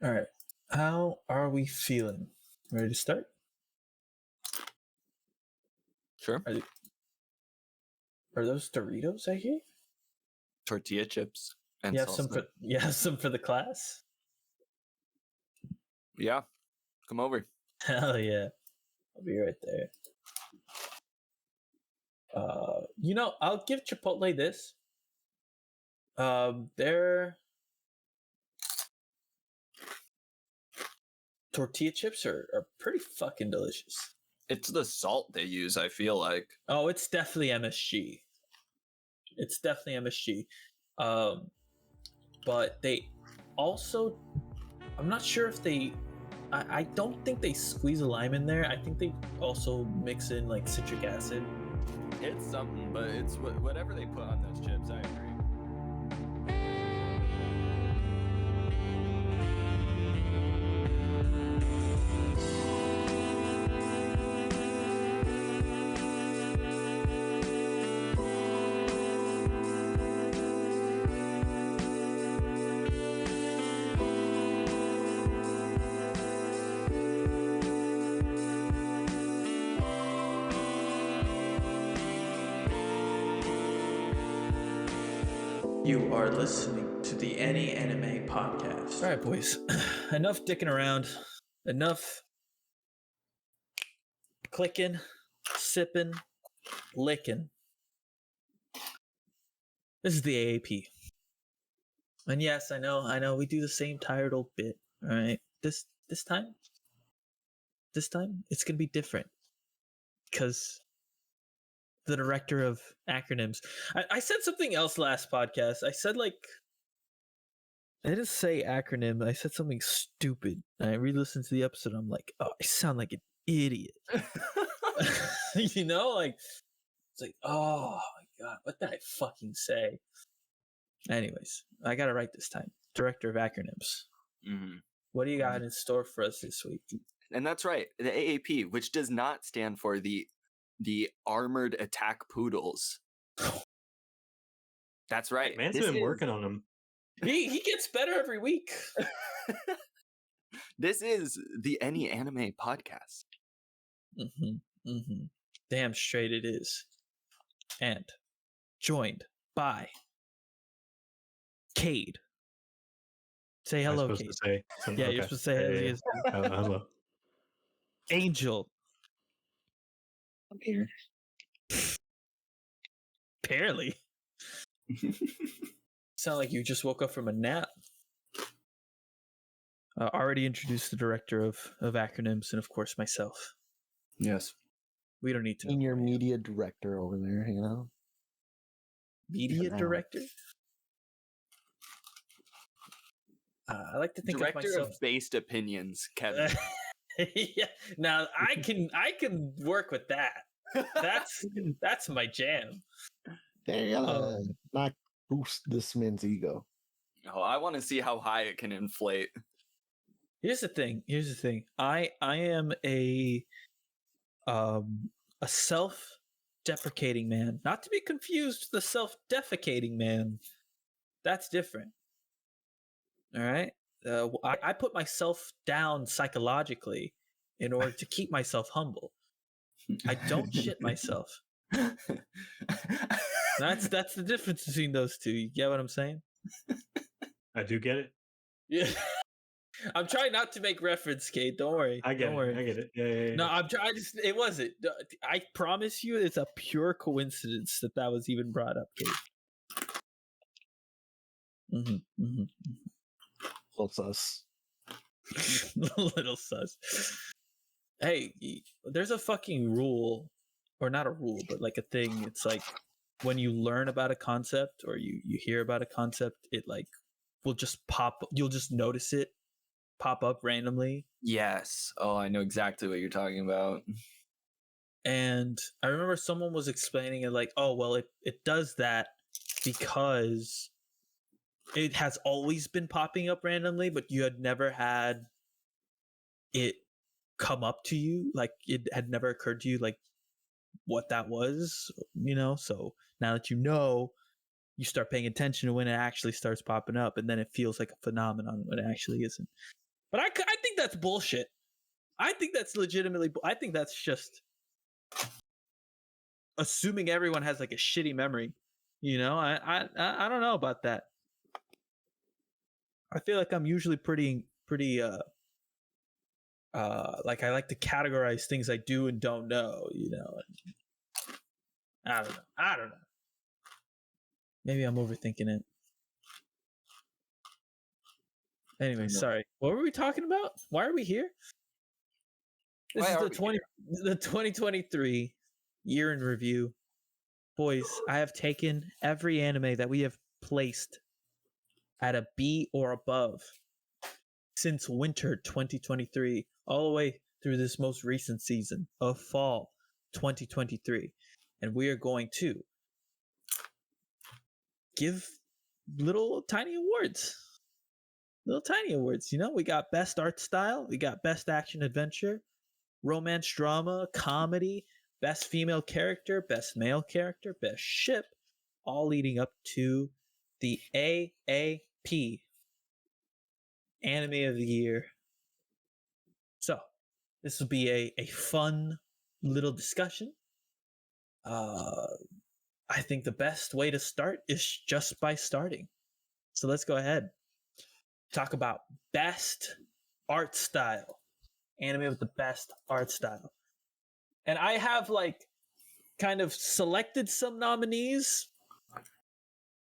All right. How are we feeling? Ready to start? Sure. Are those Doritos I hear? Tortilla chips and You have salsa. some for the class? Yeah. Come over. Hell yeah. I'll be right there. I'll give Chipotle this. Their tortilla chips are pretty fucking delicious. It's the salt they use, I feel like. Oh, it's definitely MSG. But they also, I'm not sure if I don't think they squeeze a lime in there. I think they also mix in like citric acid. It's something, but it's whatever they put on those chips, I agree. You are listening to the Any Anime Podcast. All right, boys. Enough dicking around. Enough clicking, sipping, licking. This is the AAP. And yes, I know we do the same tired old bit. All right. This time it's going to be different. Because the director of acronyms. I said something else last podcast. I said I didn't say acronym. I said something stupid. And I re-listened to the episode. I'm like, oh, I sound like an idiot. It's like, oh my god, what did I fucking say? Anyways, I got it right this time. Director of acronyms. Mm-hmm. What do you got in store for us this week? And that's right, the AAP, which does not stand for the Armored Attack Poodles. That's right. Man's been working on them. He gets better every week. This is the Any Anime Podcast. Damn straight it is. And joined by Cade. Say hello, I'm supposed Cade. to say Yeah, okay. You're supposed to say hello. Angel. I'm here. Barely. Sound like you just woke up from a nap. Already introduced the director of acronyms and, of course, myself. Yes. We don't need to. Senior media director over there, you know? Media director? I like to think director of myself. of based opinions, Kevin. Yeah. Now I can work with that. That's my jam. They gotta not boost this man's ego. Oh, I want to see how high it can inflate. Here's the thing. I am a self-deprecating man, not to be confused with the self-defecating man. That's different. All right. I put myself down psychologically in order to keep myself humble. I don't shit myself. That's the difference between those two. You get what I'm saying? I do get it. Yeah. I'm trying not to make reference, Kate. Don't worry. I get it. Yeah. No, it wasn't. I promise you, it's a pure coincidence that was even brought up, Kate. Little sus. Little sus. Hey, there's a fucking rule, or not a rule, but like a thing. It's like when you learn about a concept or you hear about a concept, it like will just pop. You'll just notice it pop up randomly. Yes. Oh, I know exactly what you're talking about. And I remember someone was explaining it like, oh, well, it does that because it has always been popping up randomly, but you had never had it come up to you. Like it had never occurred to you like what that was, you know? So now that you know, you start paying attention to when it actually starts popping up, and then it feels like a phenomenon when it actually isn't. But I think that's bullshit. I think that's legitimately. I think that's just assuming everyone has like a shitty memory. You know, I don't know about that. I feel like I'm usually pretty like I like to categorize things I do and don't know. You know, I don't know. Maybe I'm overthinking it. Anyway, sorry. What were we talking about? Why are we here? This Why is are the we the 2023 year in review. Boys, I have taken every anime that we have placed at a B or above since winter 2023, all the way through this most recent season of fall 2023. And we are going to give little tiny awards. Little tiny awards. You know, we got best art style, we got best action adventure, romance drama, comedy, best female character, best male character, best ship, all leading up to the AAP Anime of the Year. So, this will be a fun little discussion. I think the best way to start is just by starting. So let's go ahead. Talk about best art style. Anime with the best art style. And I have like kind of selected some nominees.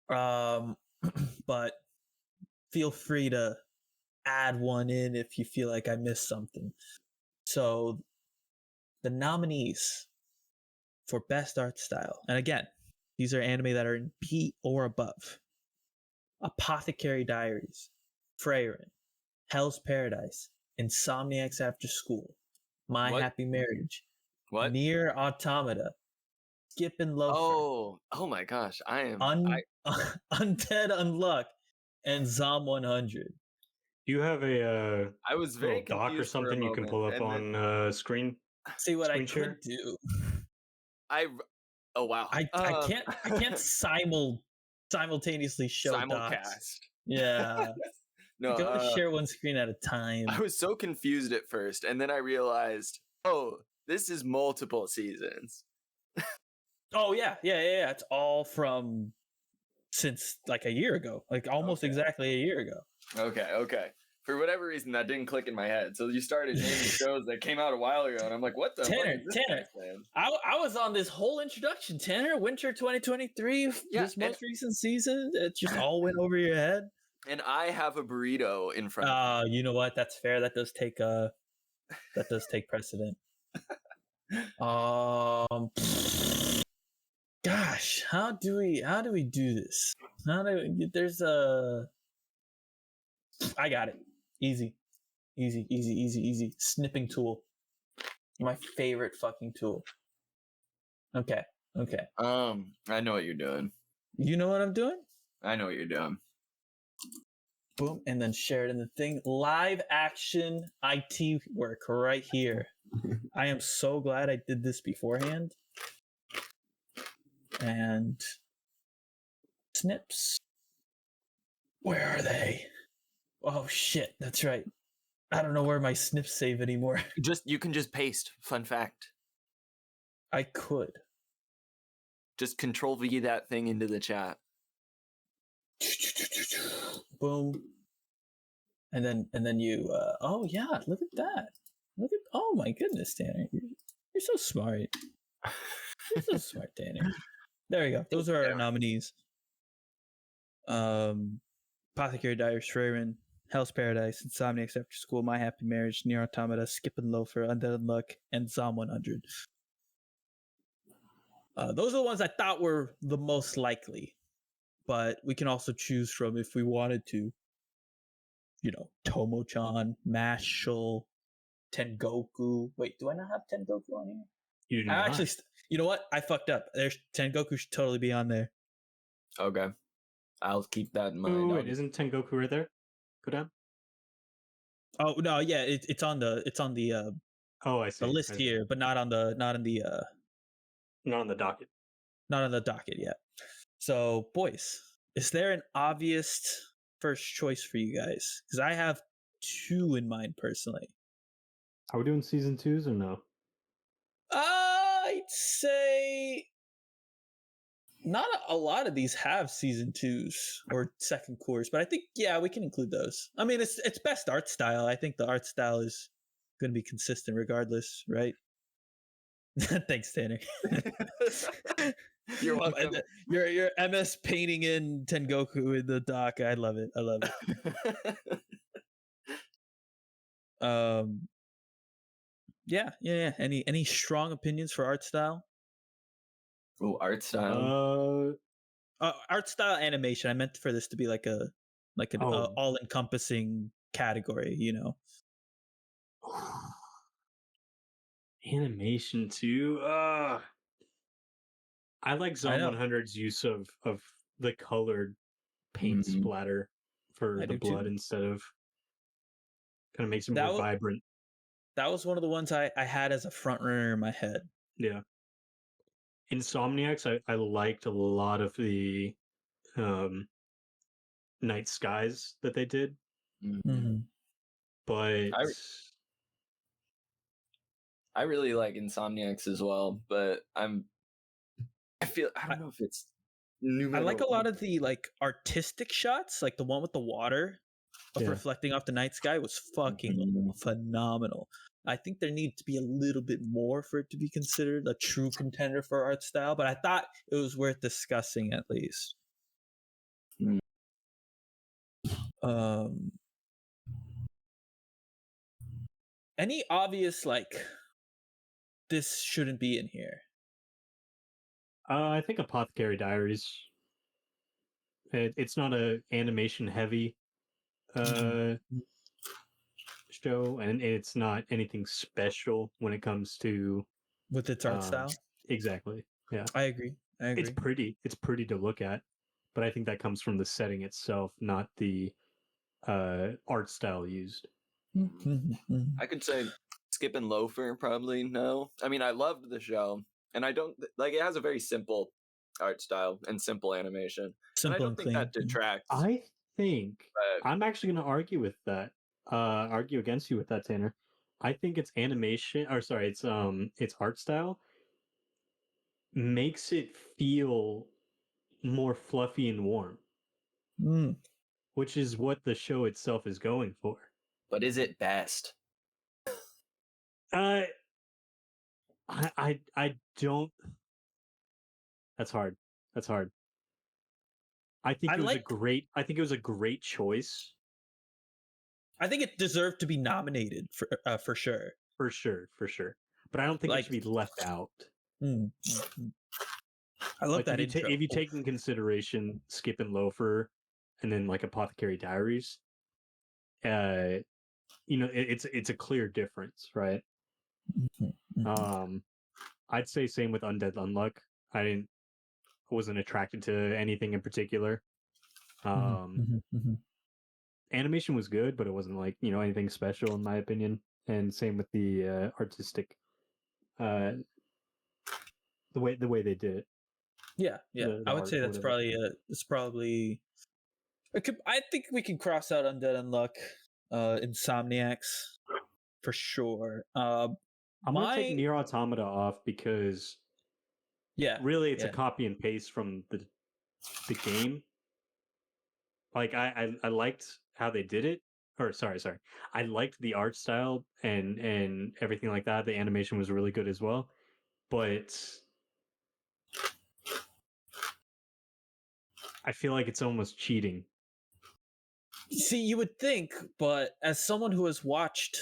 But feel free to add one in if you feel like I missed something. So the nominees for best art style, and again, these are anime that are in B or above: Apothecary Diaries, Frieren, Hell's Paradise, Insomniacs After School, My What? Happy Marriage, What? Near Automata, Skip and Loafer, Oh my gosh! Undead Unluck, and Zom 100. Do you have a I was little very doc or confused for a something you can moment, pull up and then on screen? See what I Screen share? could do. Oh wow! I can't simultaneously show dots. Simulcast. Yeah, No, I can only share one screen at a time. I was so confused at first, and then I realized, oh, this is multiple seasons. Oh yeah. It's all from since like a year ago, like almost exactly a year ago. Okay. For whatever reason, that didn't click in my head. So you started naming shows that came out a while ago, and I'm like, what the fuck is this Tanner, guy saying? I was on this whole introduction, Tanner. Winter 2023, Yeah, this most recent season. It just all went over your head. And I have a burrito in front of me. You know what? That's fair. That does take precedent. Gosh, how do we do this? There's a I got it. Easy. Snipping tool. My favorite fucking tool. Okay. I know what you're doing. You know what I'm doing? I know what you're doing. Boom, and then share it in the thing. Live action IT work right here. I am so glad I did this beforehand. And snips. Where are they? Oh shit, that's right. I don't know where my snips save anymore. You can just paste. Fun fact. I could. Just Control V that thing into the chat. Boom. And then you oh yeah, look at that. Oh my goodness, Tanner. You're so smart. You're so smart, Tanner. There we go. Those are our nominees. Apothecary Diaries, Frieren, Hell's Paradise, Insomniacs After School, My Happy Marriage, Near Automata, Skip and Loafer, Undead Unluck, and Zom 100. Those are the ones I thought were the most likely, but we can also choose from if we wanted to. You know, Tomo-chan, Mashal, Tengoku. Wait, do I not have Tengoku on here? You do not. Actually, you know what? I fucked up. There's Tengoku should totally be on there. Okay. I'll keep that in mind. Oh, wait, isn't Tengoku right there? Go down. Oh no, yeah, it's on the Oh, I see. the list here, but not on the not on the docket. Not on the docket yet. So, boys, is there an obvious first choice for you guys? Because I have 2 in mind personally. Are we doing season 2s or no? I'd say not a lot of these have season 2s or second course, but I think we can include those. I mean, it's best art style. I think the art style is going to be consistent regardless, right? Thanks, Tanner. You're welcome. Your MS painting in Tengoku in the doc. I love it. Yeah. Any strong opinions for art style? Oh, art style. Art style animation. I meant for this to be like an all-encompassing category, you know. Animation too. I like Zone 100's use of the colored paint splatter for the blood instead of kind of makes it more vibrant. That was one of the ones I had as a front runner in my head. Yeah. Insomniacs, I liked a lot of the night skies that they did. But I really like Insomniacs as well, but I don't know if it's I like a lot of the like artistic shots, like the one with the water reflecting off the night sky was fucking phenomenal. I think there needs to be a little bit more for it to be considered a true contender for art style, but I thought it was worth discussing at least. Any obvious like this shouldn't be in here? I think Apothecary Diaries. It's not a animation heavy show, and it's not anything special when it comes to with its art style. Exactly. Yeah, I agree. It's pretty to look at, but I think that comes from the setting itself, not the art style used. I could say Skip and Loafer probably no. I mean, I loved the show, and I don't like it has a very simple art style and simple animation. Simple and I don't and think clean. that detracts. I think I'm actually going to argue with that. Argue against you with that, Tanner. I think it's animation, or sorry, it's art style makes it feel more fluffy and warm, which is what the show itself is going for. But is it best? I don't. That's hard. I think it was a great choice. I think it deserved to be nominated for sure. For sure. But I don't think it should be left out. I love that intro. If you take in consideration Skip and Loafer, and then like Apothecary Diaries, it's a clear difference, right? I'd say same with Undead Unluck. I wasn't attracted to anything in particular. Animation was good, but it wasn't like anything special in my opinion. And same with the artistic, the way they did it. Yeah. I would say that's probably. I think we can cross out Undead Unluck, Insomniacs, for sure. I'm gonna take Nier Automata off because, really, it's a copy and paste from the game. Like I liked how they did it. Or sorry. I liked the art style and everything like that. The animation was really good as well. But I feel like it's almost cheating. See, you would think, but as someone who has watched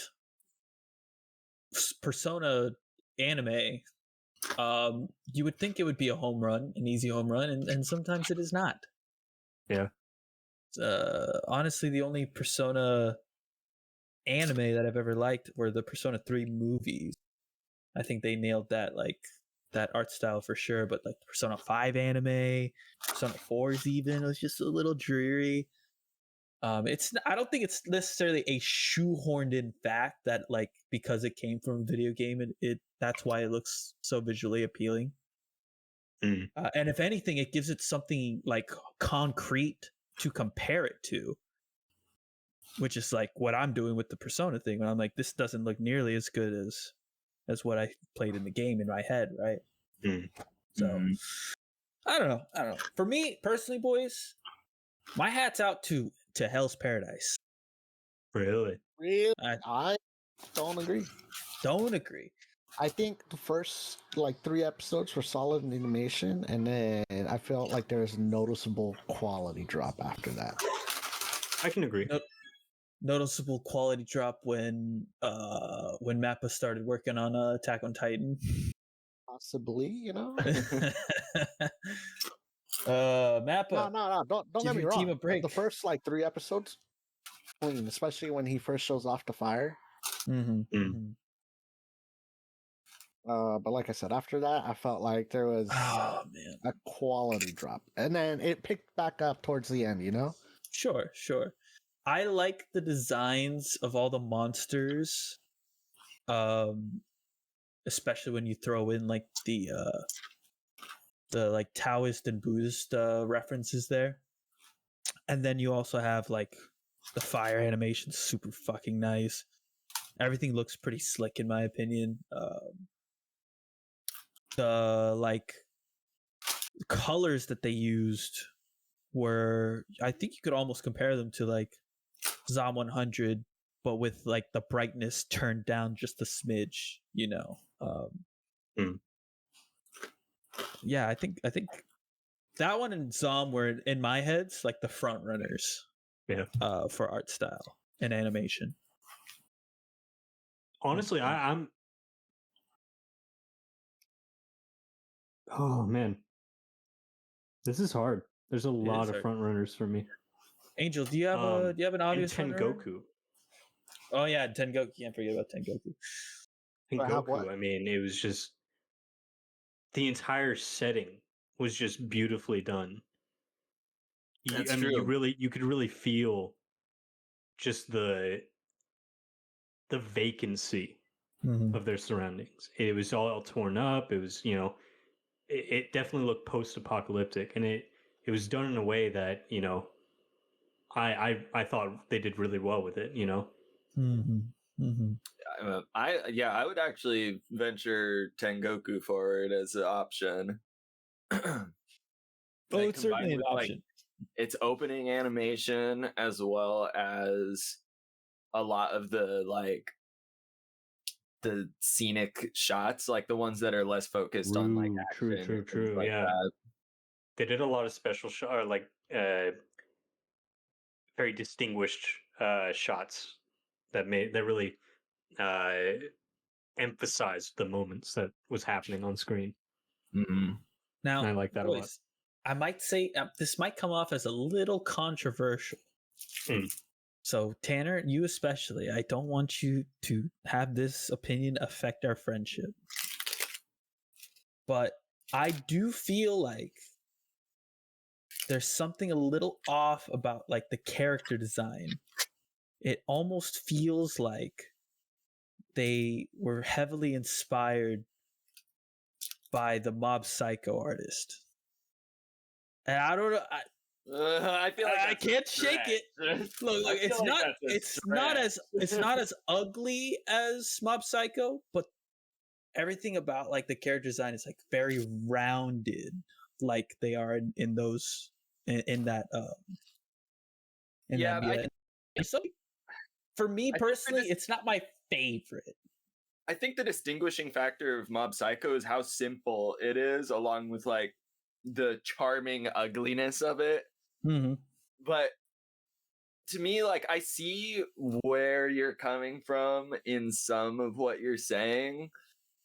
Persona anime, you would think it would be a home run, an easy home run, and sometimes it is not. Yeah. Honestly, the only Persona anime that I've ever liked were the Persona 3 movies. I think they nailed that art style for sure, but like Persona 5 anime, Persona 4's even, it was just a little dreary. I don't think it's necessarily a shoehorned in fact that like because it came from a video game, that's why it looks so visually appealing. And if anything, it gives it something like concrete to compare it to. which is like what I'm doing with the Persona thing. When I'm like, this doesn't look nearly as good as what I played in the game in my head, right? So I don't know. For me personally, boys, my hat's out to Hell's Paradise. Really? I don't agree. Don't agree. I think the first 3 episodes were solid in animation, and then I felt like there was a noticeable quality drop after that. I can agree. Noticeable quality drop when Mappa started working on Attack on Titan. Possibly, Mappa. No. Don't get me wrong. Team a break. The first 3 episodes, clean, especially when he first shows off the fire. But like I said, after that, I felt like there was a quality drop, and then it picked back up towards the end. Sure. I like the designs of all the monsters, especially when you throw in the Taoist and Buddhist references there, and then you also have the fire animation, super fucking nice. Everything looks pretty slick in my opinion. The colors that they used were, I think you could almost compare them to Zom 100, but with the brightness turned down just a smidge, Yeah, I think that one and Zom were in my heads the front runners. Yeah. For art style and animation. Honestly, I'm. Oh man, this is hard. There's a lot of front runners for me. Angel, do you have an obvious Tengoku? Oh yeah, Tengoku. Can't forget about Tengoku. Tengoku. I mean, it was just the entire setting was just beautifully done. That's true. You could really feel just the vacancy of their surroundings. It was all torn up. It was, it definitely looked post-apocalyptic, and it was done in a way that I thought they did really well with it. I would actually venture Tengoku forward as an option. It's certainly an option. Its opening animation, as well as a lot of the scenic shots, the ones that are less focused on action. True. Yeah, that. They did a lot of special very distinguished shots that really emphasized the moments that was happening on screen. Now, and I like that a lot. I might say this might come off as a little controversial. So Tanner, you especially, I don't want you to have this opinion affect our friendship. But I do feel like there's something a little off about the character design. It almost feels like they were heavily inspired by the Mob Psycho artist. And I don't know. I feel like I can't shake it. Look, it's not as ugly as Mob Psycho, but everything about the character design is very rounded, like they are in those in that. So for me personally, it's not my favorite. I think the distinguishing factor of Mob Psycho is how simple it is, along with the charming ugliness of it. But to me, I see where you're coming from in some of what you're saying,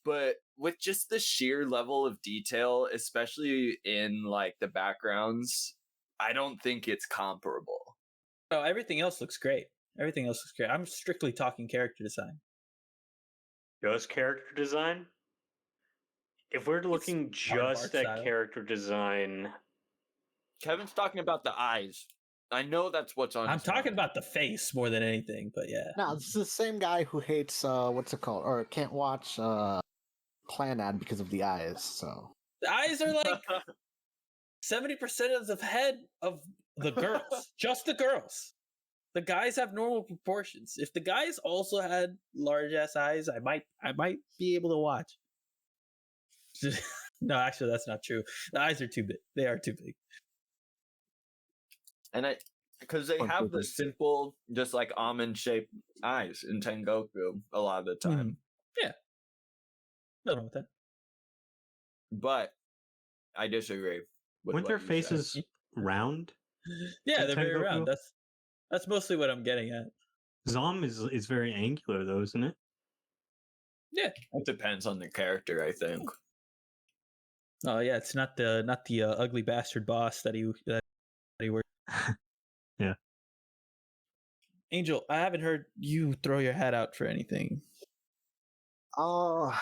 but with just the sheer level of detail, especially in the backgrounds, I don't think it's comparable. Oh, everything else looks great. I'm strictly talking character design. Just character design? If we're looking just at character design, Kevin's talking about the eyes. I know that's what's on. I'm talking about the face more than anything, but yeah. No, it's the same guy who hates what's it called, or can't watch Clanad because of the eyes. So the eyes are 70% of the head of the girls, just the girls. the guys have normal proportions. If the guys also had large ass eyes, I might be able to watch. No, actually, that's not true. The eyes are too big. They are too big. And because they have the simple, just like almond-shaped eyes in Tengoku a lot of the time. Yeah. Nothing wrong with that. But I disagree. Weren't their faces round? Yeah, they're very round. That's mostly what I'm getting at. Zom is very angular though, isn't it? Yeah. It depends on the character, I think. Oh yeah, it's not the ugly bastard boss that he worked. Yeah. Angel, I haven't heard you throw your hat out for anything. I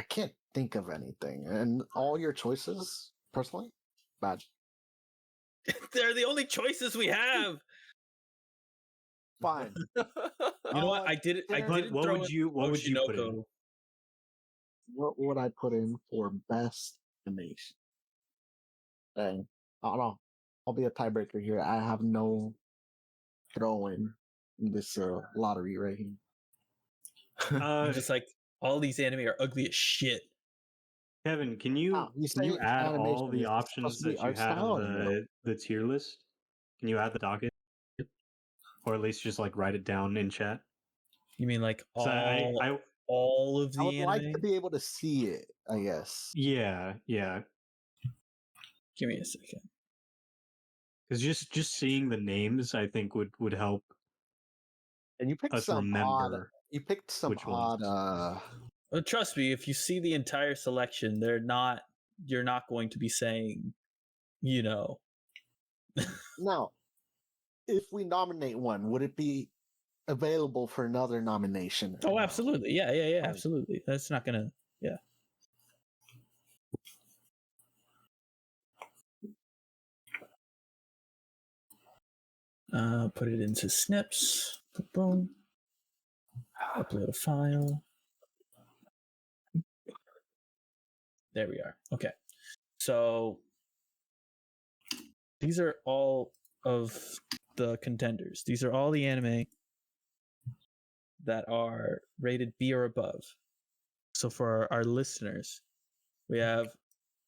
can't think of anything. And all your choices, personally, bad. They're the only choices we have. Fine. You know what? I did it. What would you put in? What would I put in for best animation? Dang. I don't know. I'll be a tiebreaker here. I have no throw in this lottery right here. I'm just like, all these anime are ugly as shit. Kevin, can you add all the options that you have in the tier list? Can you add the docket? Or at least just like write it down in chat? You mean like all of the anime? I would like to be able to see it, I guess. Yeah. Give me a second. Because just seeing the names, I think would help. And you picked some odd. You picked some odd. Well, trust me, if you see the entire selection, you're not going to be saying, you know. Now, if we nominate one, would it be available for another nomination? Oh, absolutely. Yeah, absolutely. That's not gonna. Yeah. Put it into snips. Boom. Upload a file. There we are. Okay. So these are all of the contenders. These are all the anime that are rated B or above. So for our listeners, we have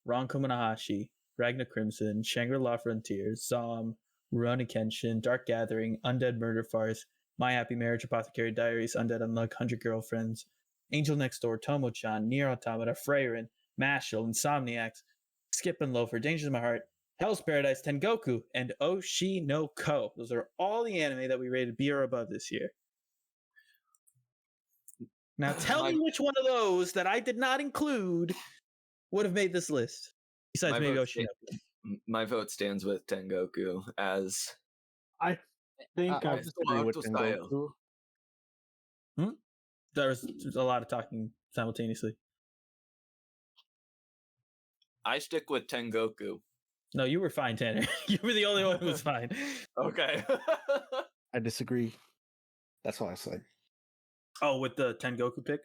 Ranko Manahashi, Ragna Crimson, Shangri-La Frontiers, Zom, Rurouni Kenshin, Dark Gathering, Undead Murder Farce, My Happy Marriage, Apothecary Diaries, Undead Unluck, 100 Girlfriends, Angel Next Door, Tomo-chan, Nier Automata, Frieren, Mashal, Insomniacs, Skip and Loafer, Dangers in My Heart, Hell's Paradise, Tengoku, and Oshi no Ko. Those are all the anime that we rated B or above this year. Now tell me which one of those that I did not include would have made this list. Besides maybe Oshi no Ko. My vote stands with Tengoku as... I think I disagree with Tengoku. There was a lot of talking simultaneously. I stick with Tengoku. No, you were fine, Tanner. You were the only one who was fine. Okay. I disagree. That's what I said. Oh, with the Tengoku pick?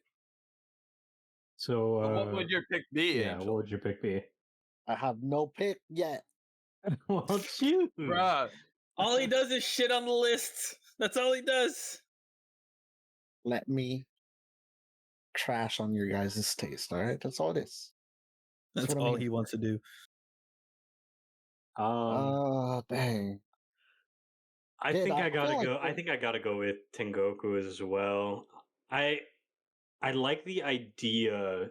So what would your pick be? Yeah, Angel? What would your pick be? I have no pick yet. Well, choose. Bruh. All he does is shit on the list. That's all he does. Let me trash on your guys' taste, all right? That's all it is. That's all he wants to do. Dang. I think I gotta go with Tengoku as well. I like the idea of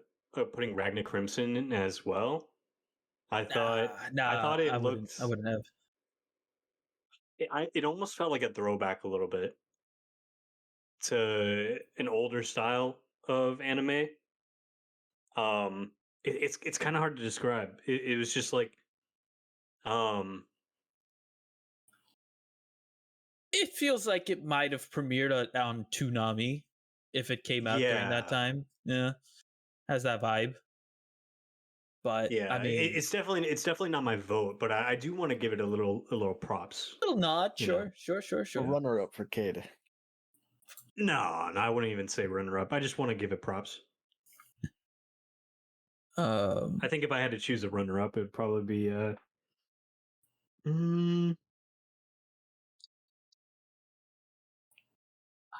putting Ragna Crimson in as well. I thought it looked. I wouldn't have. It almost felt like a throwback a little bit to an older style of anime. It's kind of hard to describe. It was just like, It feels like it might have premiered on Toonami if it came out during that time. Yeah, has that vibe. But yeah, I mean, it's definitely not my vote, but I do want to give it a little props. A little nod, sure. A runner-up for Cade. No, I wouldn't even say runner-up. I just want to give it props. I think if I had to choose a runner-up, it would probably be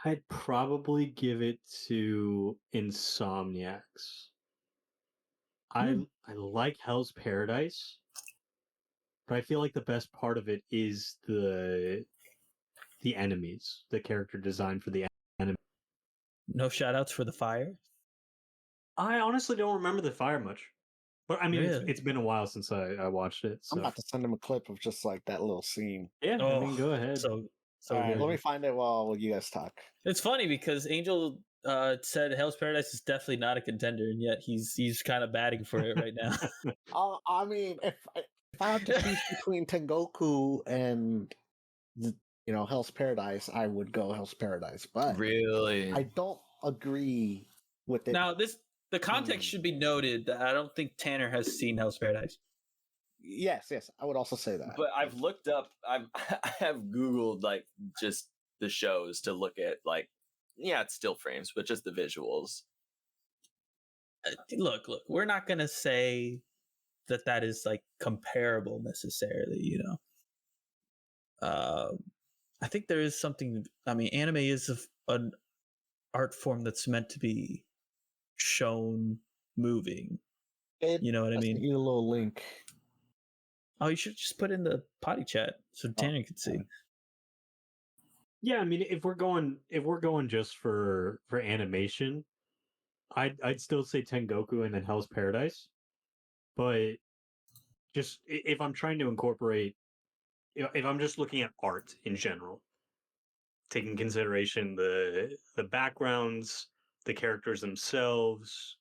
I'd probably give it to Insomniacs. I like Hell's Paradise, but I feel like the best part of it is the enemies, the character design for the enemy. No shout outs for the fire? I honestly don't remember the fire much. But I mean, really? it's been a while since I watched it. So. I'm about to send him a clip of just like that little scene. Yeah, I mean, go ahead. So all right, good. let me find it while you guys talk. It's funny because Angel said Hell's Paradise is definitely not a contender, and yet he's kind of batting for it right now. I mean, if I have to choose between Tengoku and Hell's Paradise, I would go Hell's Paradise. But really, I don't agree with it. Now, the context should be noted that I don't think Tanner has seen Hell's Paradise. Yes, I would also say that. But I've looked up, I have Googled like just the shows to look at, like, yeah, it's still frames, but just the visuals. Look, we're not gonna say that is like comparable necessarily, I think there is something. I mean, anime is an art form that's meant to be shown moving. You know what I mean? Need a little link. Oh, you should just put in the potty chat so Tanner can see. Yeah, I mean, if we're going just for animation, I'd still say Tengoku and then Hell's Paradise. But just if I'm trying to incorporate, if I'm just looking at art in general, taking consideration the backgrounds, the characters themselves,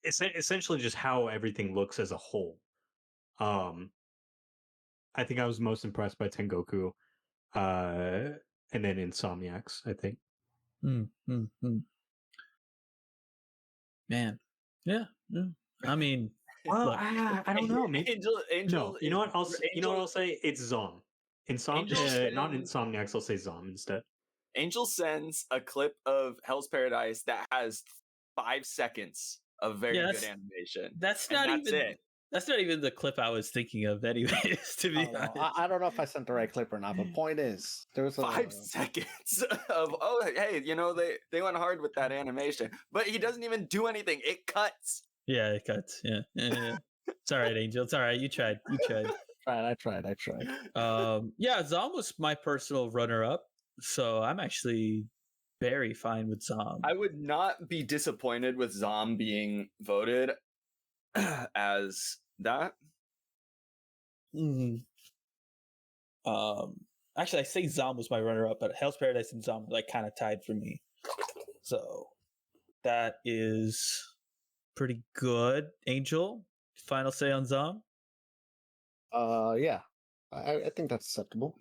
essentially just how everything looks as a whole. I think I was most impressed by Tengoku, and then Insomniacs, I think. Man, yeah. I mean, well, I don't know. Maybe Angel. No, you know what? I'll say it's Zom. Not Insomniacs. I'll say Zom instead. Angel sends a clip of Hell's Paradise that has 5 seconds of very good animation. That's not even the clip I was thinking of, anyways. To be honest, I don't know if I sent the right clip or not. But point is, there was 5 seconds of hey, they went hard with that animation, but he doesn't even do anything. It cuts. Yeah, it cuts. Yeah. It's all right, Angel. It's all right. You tried. I tried. Yeah, Zom was my personal runner-up, so I'm actually very fine with Zom. I would not be disappointed with Zom being voted as that. Actually, I say Zom was my runner-up, but Hell's Paradise and Zom like kind of tied for me. So that is pretty good. Angel, final say on Zom? Yeah, I think that's acceptable.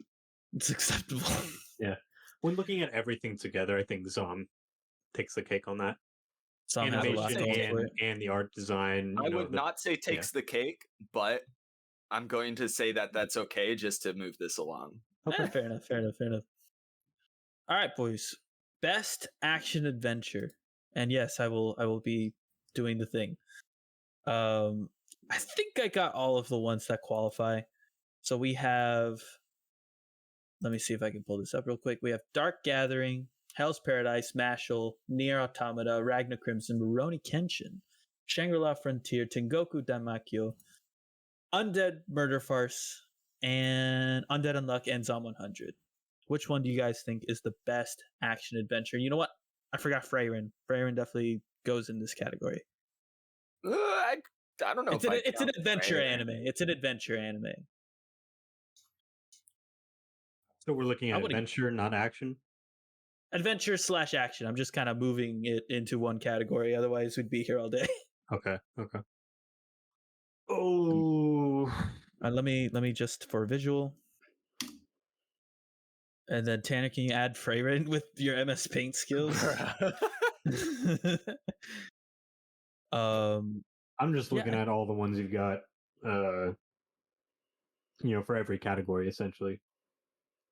It's acceptable. Yeah. When looking at everything together, I think Zom takes the cake on that. Zom animation and the art design. I would not say takes the cake, but I'm going to say that that's okay just to move this along. Okay, fair enough. All right, boys. Best action adventure, and yes, I will be doing the thing. I think I got all of the ones that qualify. So we have. Let me see if I can pull this up real quick. We have Dark Gathering, Hell's Paradise, Mashal, Nier Automata, Ragnar Crimson, Rurouni Kenshin, Shangri-La Frontier, Tengoku Danmakyou, Undead Murder Farce, and Undead Unluck and Zom 100. Which one do you guys think is the best action adventure? You know what? I forgot Frieren. Frieren definitely goes in this category. I don't know. It's an adventure anime. It's an adventure anime. So we're looking at adventure, not action? Adventure / action. I'm just kind of moving it into one category. Otherwise, we'd be here all day. Okay. Oh. Let me just for visual. And then Tanner, can you add Frieren with your MS Paint skills? I'm just looking at all the ones you've got, for every category essentially.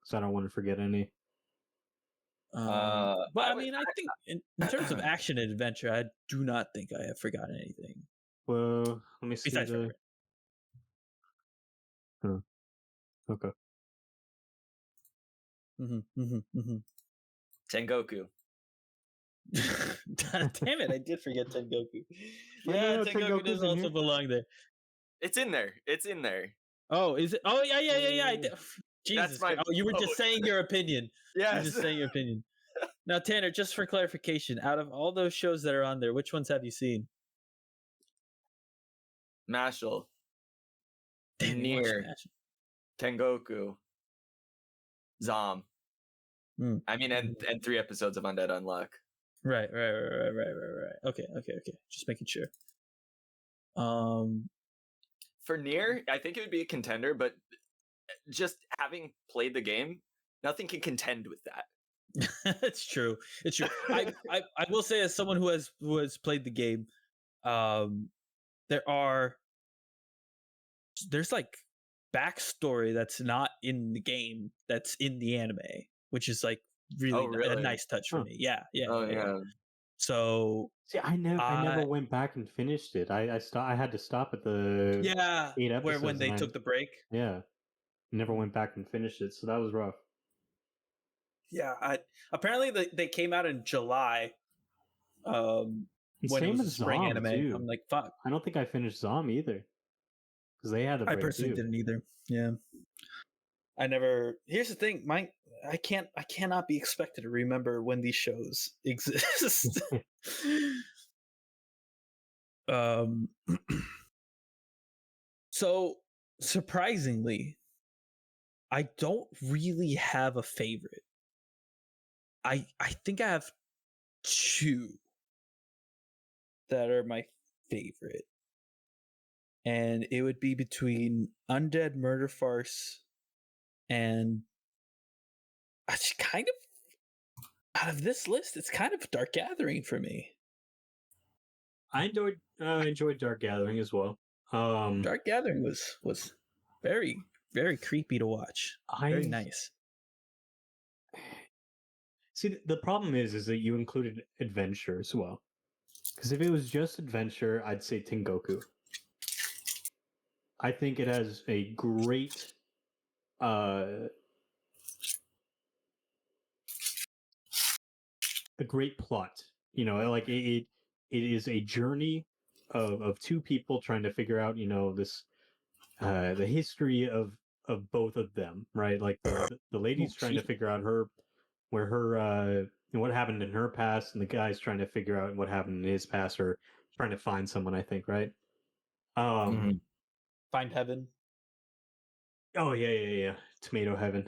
So I don't want to forget any. But I mean, I think in terms of action and adventure, I do not think I have forgotten anything. Well, let me see. Okay. Tengoku. Damn it! I did forget Tengoku. Yeah, no, Tengoku's does also belong there. It's in there. It's in there. Oh, is it? Oh, yeah. Jesus, my you were just saying your opinion. Yes. You're just saying your opinion. Now, Tanner, just for clarification, out of all those shows that are on there, which ones have you seen? Mashle. Damn, Nier. Tengoku. Zom. I mean, and 3 episodes of Undead Unluck. Right. Okay. Just making sure. For Nier, I think it would be a contender, but just having played the game, nothing can contend with that. It's true. I will say, as someone who has played the game, there's like backstory that's not in the game that's in the anime, which is like really a nice touch for me. Yeah. So see, I never went back and finished it. I had to stop at the 8 episodes when they took the break. Yeah, never went back and finished it, so that was rough. Yeah, apparently they came out in July. When it was a spring anime, too. I'm like, fuck. I don't think I finished Zom either, because they had the break. I personally didn't either. Yeah, I never. Here's the thing, I cannot be expected to remember when these shows exist. So surprisingly, I don't really have a favorite. I think I have 2 that are my favorite, and it would be between Undead Murder Farce and kind of out of this list, it's kind of Dark Gathering for me. I enjoyed Dark Gathering as well. Dark Gathering was very, very creepy to watch. Very nice. See, the problem is that you included adventure as well. Because if it was just adventure, I'd say Tengoku. I think it has a great plot. You know, like it is a journey of 2 people trying to figure out, this the history of both of them, right? Like the lady's trying to figure out what happened in her past, and the guy's trying to figure out what happened in his past, or trying to find someone, I think, right? Find heaven. Oh yeah. Tomato heaven.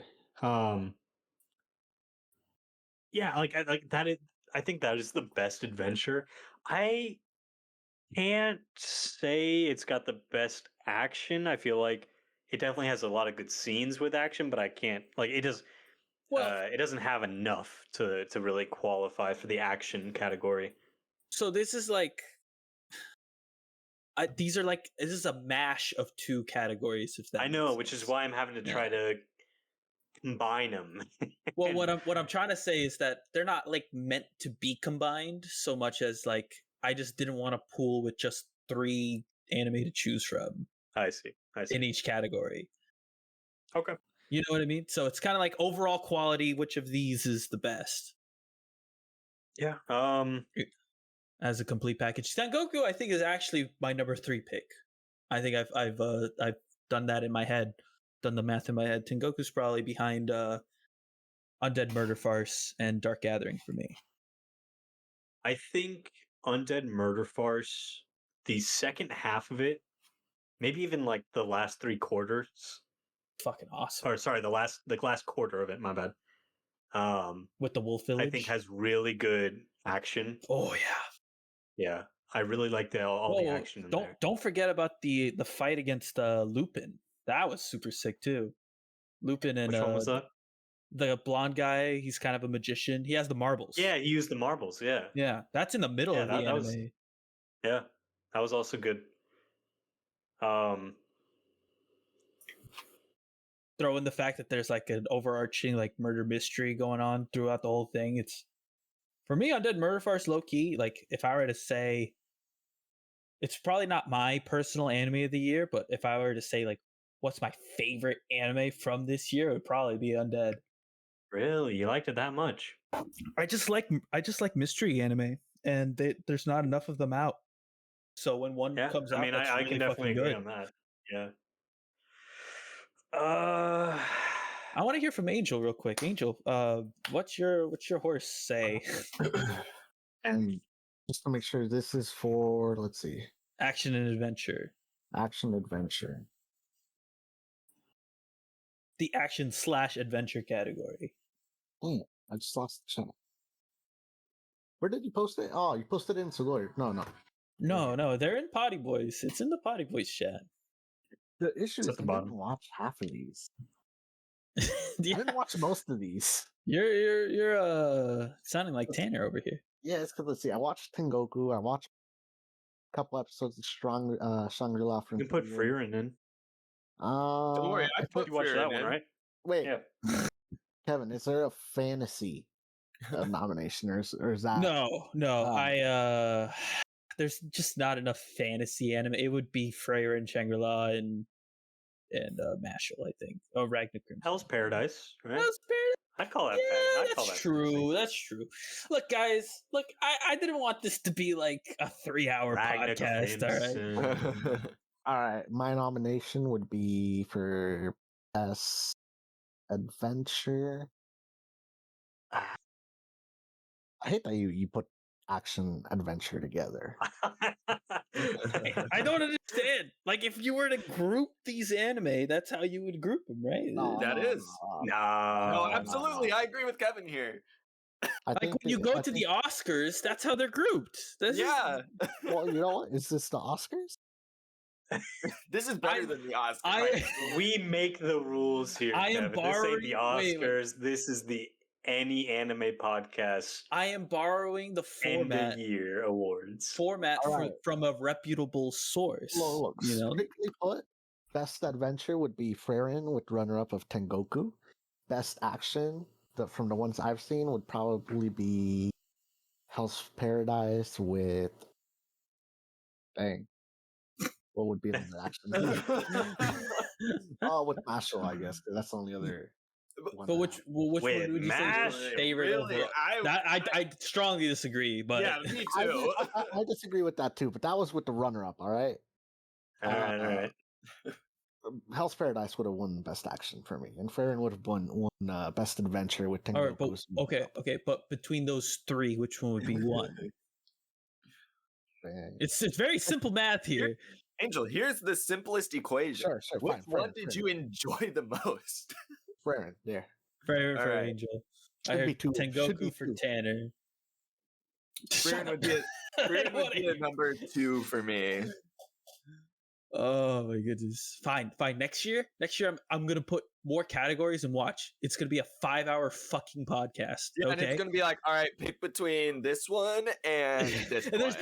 Yeah, like that is, I think that is the best adventure. I can't say it's got the best action. I feel like it definitely has a lot of good scenes with action, but I can't, like, it does. It doesn't have enough to really qualify for the action category. So this is like, this is a mash of 2 categories. If that I know, which is why I'm having to try to combine them. Well, what I'm trying to say is that they're not like meant to be combined so much as like I just didn't want to pool with just 3 anime to choose from. I see. In each category. Okay. You know what I mean? So it's kind of like overall quality, which of these is the best? Yeah. As a complete package. Tengoku, I think, is actually my number 3 pick. I think I've done that in my head. Done the math in my head. Tengoku's probably behind Undead Murder Farce and Dark Gathering for me. I think Undead Murder Farce, the second half of it, maybe even like the last 3 quarters, fucking awesome. Or sorry, the last quarter of it, my bad. With the Wolf Village, I think has really good action. Oh yeah. Yeah. I really like all the action in there. Don't forget about the fight against Lupin. That was super sick too. Lupin and which one was that? The blonde guy, he's kind of a magician. He has the marbles. Yeah, he used the marbles, yeah. Yeah, that's in the middle of the anime. That was also good. Throw in the fact that there's like an overarching like murder mystery going on throughout the whole thing. It's, for me, Undead Murder Farce, low key, like if I were to say, it's probably not my personal anime of the year, but if I were to say like what's my favorite anime from this year, it would probably be Undead. Really, you liked it that much? I just like mystery anime, and there's not enough of them out. So when one comes out, I mean, that's I really can definitely agree good. on that. Yeah. I want to hear from Angel real quick. Angel, what's your horse say? And just to make sure, this is for, let's see, action and adventure. Action adventure. The action/adventure category. I just lost the channel. Where did you post it? Oh, you posted it in Sugoi. No, they're in Potty Boys. It's in the Potty Boys chat. The issue is at the I bottom. didn't watch half of these. Yeah. I didn't watch most of these. You're sounding like Tanner over here. Yeah, it's because let's see. I watched Tengoku. I watched a couple episodes of Shangri-La from. You can put Frieren in. Don't worry, I put you watched that one, right? Wait, yeah. Kevin, is there a fantasy nomination, or is that no? There's just not enough fantasy anime. It would be Freyr and Shangri-La and Mashal, I think. Oh, Ragnar Crimson. Hell's Paradise, right? Hell's Paradise. I call that. Yeah, that's true. That's true. Look, guys. Look, I didn't want this to be like a 3-hour podcast. All right. All right. My nomination would be for best adventure. I hate that you put action adventure together. I don't understand. Like, if you were to group these anime, that's how you would group them, right? No, absolutely. I agree with Kevin here. Like when you go to the Oscars, that's how they're grouped. Well, you know what? Is this the Oscars? This is better than the Oscars. We make the rules here. I am borrowing the Oscars. This is the Any Anime Podcast. I am borrowing the format. End of year awards format from a reputable source. Look, you know, put, best adventure would be Frieren with runner-up of Tengoku. Best action, from the ones I've seen, would probably be Hell's Paradise with. Dang. What would be the action? With Mashal, I guess, because that's the only other. But which one would you say is your favorite? Really? I strongly disagree. But yeah, me too. I disagree with that too. But that was with the runner-up. All right. All right. Hell's Paradise would have won best action for me, and Frieren would have won best adventure with Tengoku. All right, okay, but between those three, which one would be one? It's very simple math here. Angel, here's the simplest equation. Sure. Which one did you enjoy the most? Frieren, there. Frieren for Angel. I heard Tengoku for Tanner. Frieren would be a number 2 for me. Oh my goodness! Fine. Next year, I'm gonna put more categories and watch. It's gonna be a 5-hour fucking podcast. Yeah, okay? And it's gonna be like, all right, pick between this one and this one.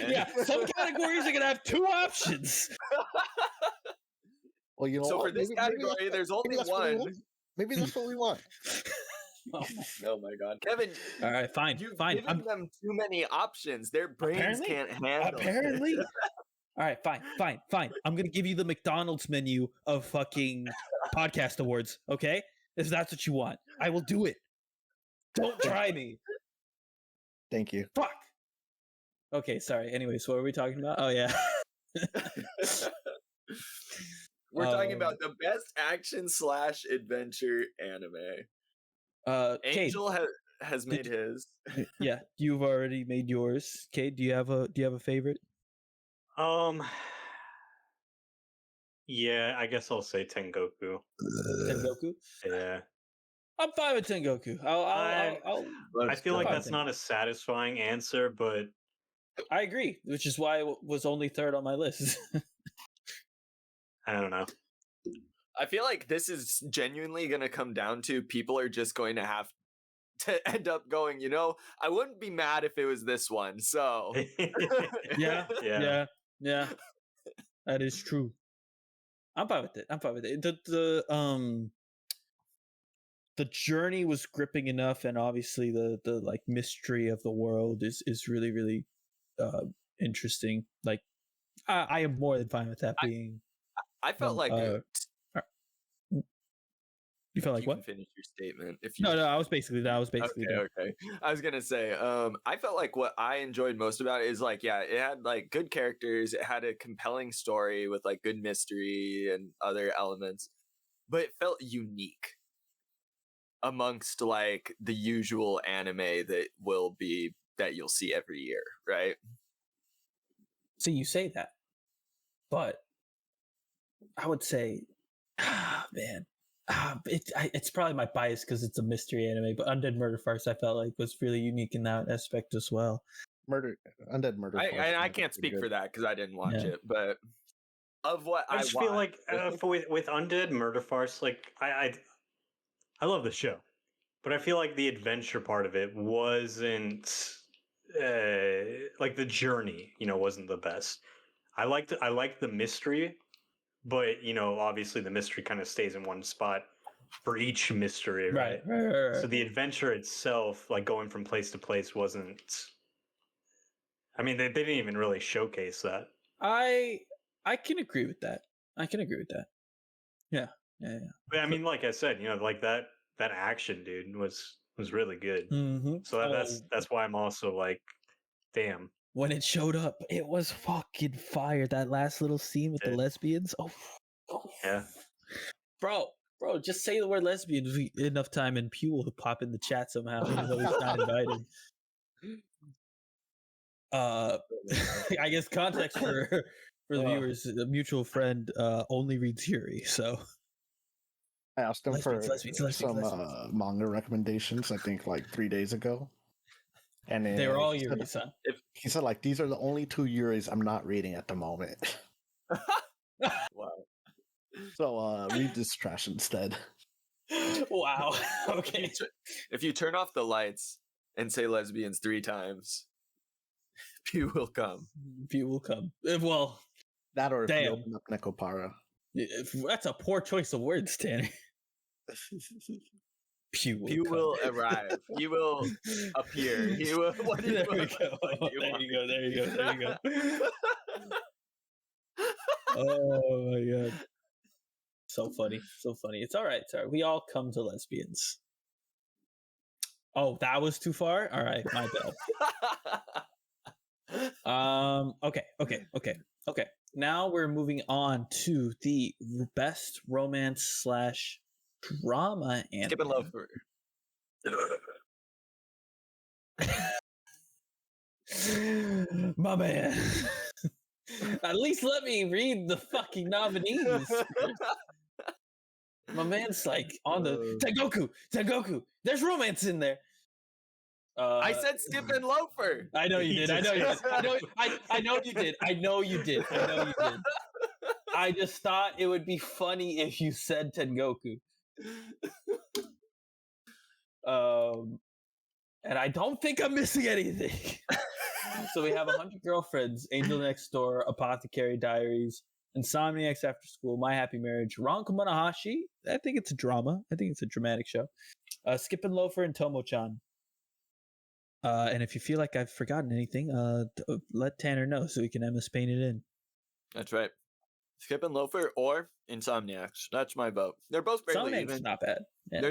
Some categories are gonna have 2 options. Well, you know. So for this category, there's only one. Maybe that's what we want. Oh my god, Kevin! All right, fine. You've given them too many options. Their brains can't handle. Apparently. All right, fine. I'm gonna give you the McDonald's menu of fucking podcast awards, okay? If that's what you want, I will do it. Don't try me. Thank you. Fuck. Okay, sorry. Anyways, what were we talking about? Oh yeah. We're talking about the best action/adventure anime. Angel has made his. Yeah, you've already made yours. Kate, do you have a favorite? Yeah, I guess I'll say Tengoku. Tengoku? Yeah. I'm fine with Tengoku. I feel like that's not a satisfying answer, but I agree, which is why it was only third on my list. I don't know. I feel like this is genuinely going to come down to people are just going to have to end up going, I wouldn't be mad if it was this one. So yeah. That is true. I'm fine with it. The journey was gripping enough, and obviously the like mystery of the world is really, really interesting. Like I am more than fine with that being. I felt like You felt like you what? Can finish your statement. If you no, I was basically done. Okay. I was gonna say, I felt like what I enjoyed most about it is like, yeah, it had like good characters, it had a compelling story with like good mystery and other elements, but it felt unique amongst like the usual anime that you'll see every year, right? So you say that, but I would say, man, it's probably my bias because it's a mystery anime, but Undead Murder Farce I felt like was really unique in that aspect as well. Undead Murder Farce. I can't speak for that because I didn't watch it, but of what I just feel like with Undead Murder Farce, like I love the show, but I feel like the adventure part of it wasn't like the journey, wasn't the best. I liked the mystery, but obviously the mystery kind of stays in one spot for each mystery, right? So the adventure itself, like going from place to place, wasn't. I mean, they didn't even really showcase that. I can agree with that. Yeah. But I mean, like I said, like that action, dude, was really good. Mm-hmm. So that's why I'm also like, damn. When it showed up, it was fucking fire. That last little scene with the lesbians. Oh. Yeah. Bro, just say the word lesbian enough time and Pew will pop in the chat somehow, even though he's not invited. I guess context for the viewers, a mutual friend only reads Yuri, so I asked him for some manga recommendations, I think like 3 days ago. And they were all Yuri's, huh? He said like these are the only 2 Yuri's I'm not reading at the moment. Wow. So read this trash instead. Wow. Okay. If you turn off the lights and say lesbians 3 times, Pew will come. Well, that or if you open up Nekopara. That's a poor choice of words, Tanner. Pew will arrive. He will appear. He will. What there we go. There you go. Oh my god. So funny. It's all right. We all come to lesbians. Oh, that was too far? All right, my bad. Okay. Now we're moving on to the best romance / drama anime. Skip and Loafer. My man. At least let me read the fucking nominees. My man's like on the Tengoku. There's romance in there. I said Skip and Loafer. I know you did. I know you did. I just thought it would be funny if you said Tengoku. And I don't think I'm missing anything. So we have 100 Girlfriends, Angel Next Door, Apothecary Diaries, Insomniacs After School, My Happy Marriage, Ranko Manahashi. I think it's a drama. I think it's a dramatic show. Skip and Loafer and Tomo-chan. And if you feel like I've forgotten anything, let Tanner know so we can Emma Spain it in. That's right. Skip and Loafer or Insomniacs. That's my vote. They're both barely even. Not bad. Yeah,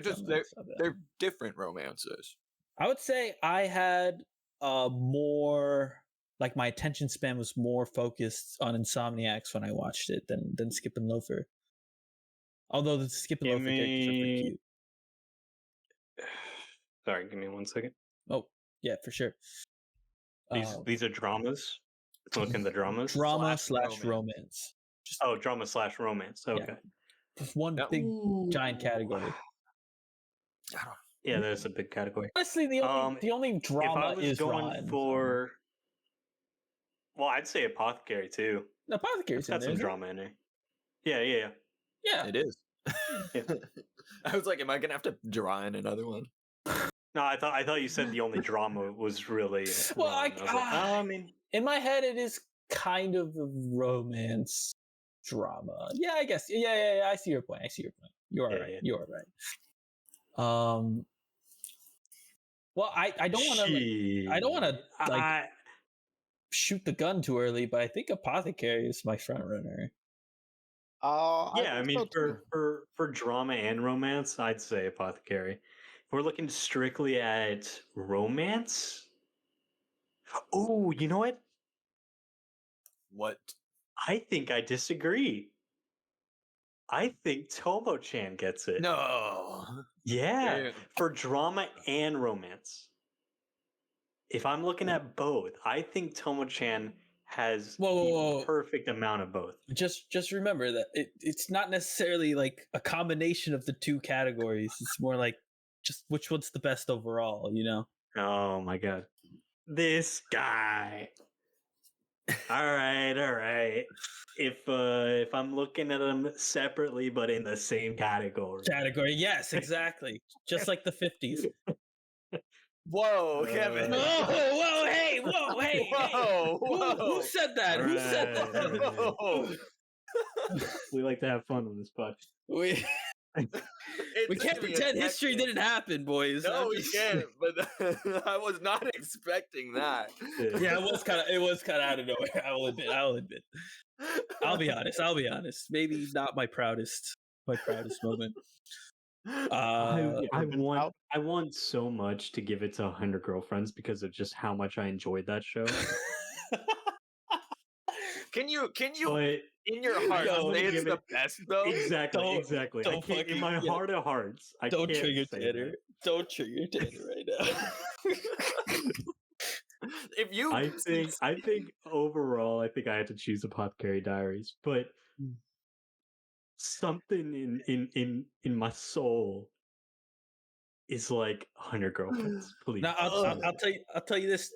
they're different romances. I would say I had more, like my attention span was more focused on Insomniacs when I watched it than Skip and Loafer. Although the Skip and Loafer characters are pretty cute. Sorry, give me 1 second. Oh, yeah, for sure. These are dramas. Let's look in the dramas. Drama / romance. Drama / romance. Okay. Yeah. Just one big giant category. Yeah, there's a big category. Honestly, the only drama is going for. Well, I'd say Apothecary too. Apothecary's got some drama in it. Yeah. Yeah, it is. Yeah. I was like, am I gonna have to draw in another one? No, I thought you said the only drama was really. Well, I mean, in my head, it is kind of a romance drama. Yeah, I guess. Yeah. I see your point. You are right. You are right. Well, I don't want to like shoot the gun too early, but I think Apothecary is my front runner. Yeah, I mean, for drama and romance, I'd say Apothecary. If we're looking strictly at romance, oh, you know what? What? I think I disagree. I think Tomo-chan gets it. No. Yeah, for drama and romance. If I'm looking at both, I think Tomo-chan has the perfect amount of both. Just remember that it's not necessarily like a combination of the two categories. It's more like just which one's the best overall, you know? Oh my god. This guy. All right. If I'm looking at them separately but in the same category. Yes, exactly. Just like the 50s. Whoa, Kevin. Whoa, hey. Who said that? Who said that? We like to have fun with this podcast. We can't pretend history didn't happen, boys. No, we can't. But I was not expecting that. Yeah, it was kind of out of nowhere. I will admit. I'll be honest. Maybe not my proudest moment. I want so much to give it to 100 Girlfriends because of just how much I enjoyed that show. Can you but, in your heart say it's the best though? Exactly. In my heart of hearts, I don't can't trigger say Tanner. That. Don't trigger Tanner right now. I think overall, I think I had to choose Apothecary Diaries, but something in my soul is like 100 Girlfriends. Please. Now I'll tell you this,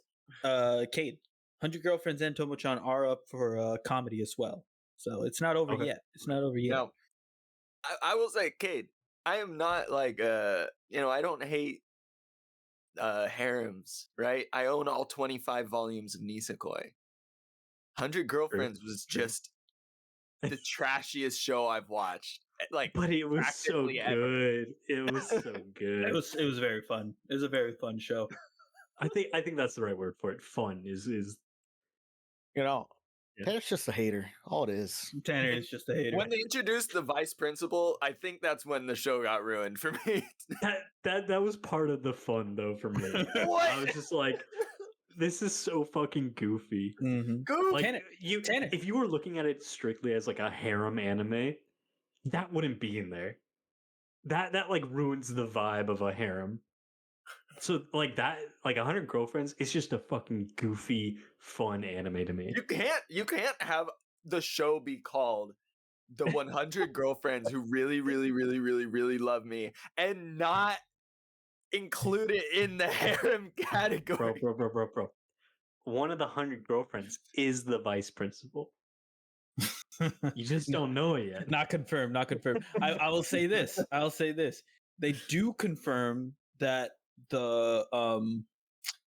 Cade. 100 Girlfriends and Tomo-chan are up for comedy as well, so it's not over yet. It's not over yet. Now, I will say, Cade, I am not like I don't hate harems, right? I own all 25 volumes of Nisekoi. 100 Girlfriends was just the trashiest show I've watched. Like, but it was so good. It was so good. It was very fun. It was a very fun show. I think that's the right word for it. Fun is Tanner's just a hater. All it is. Tanner is just a hater. When they introduced the vice principal, I think that's when the show got ruined for me. that was part of the fun though for me. What? I was just like, this is so fucking goofy. Mm-hmm. Like Tanner. If you were looking at it strictly as like a harem anime, that wouldn't be in there. That like ruins the vibe of a harem. So like that, like 100 Girlfriends, it's just a fucking goofy, fun anime to me. You can't have the show be called The 100 Girlfriends Who Really, Really, Really, Really, Really Love Me and not include it in the harem category. Bro. One of the 100 Girlfriends is the vice principal. You just don't know it yet. Not confirmed. I will say this. They do confirm that the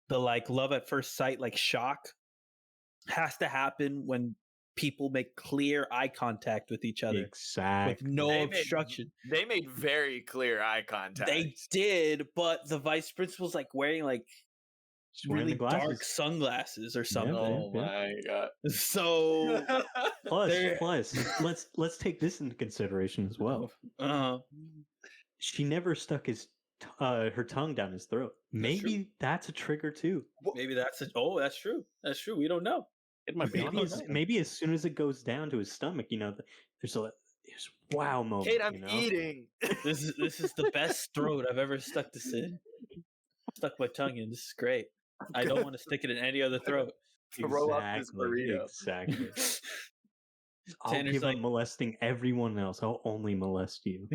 like love at first sight, like shock, has to happen when people make clear eye contact with each other. Exactly. With no obstruction. They made very clear eye contact. They did, but the vice principal's like wearing like really dark sunglasses or something. Oh my god. So plus let's take this into consideration as well. She never stuck her tongue down his throat. Maybe that's a trigger too. Maybe that's true. That's true. We don't know. It might be. Maybe as soon as it goes down to his stomach, there's wow moment. Kate, I'm eating. This is the best throat I've ever stuck this in. Stuck my tongue in. This is great. I don't want to stick it in any other throat. Exactly. I'll give up molesting everyone else. I'll only molest you.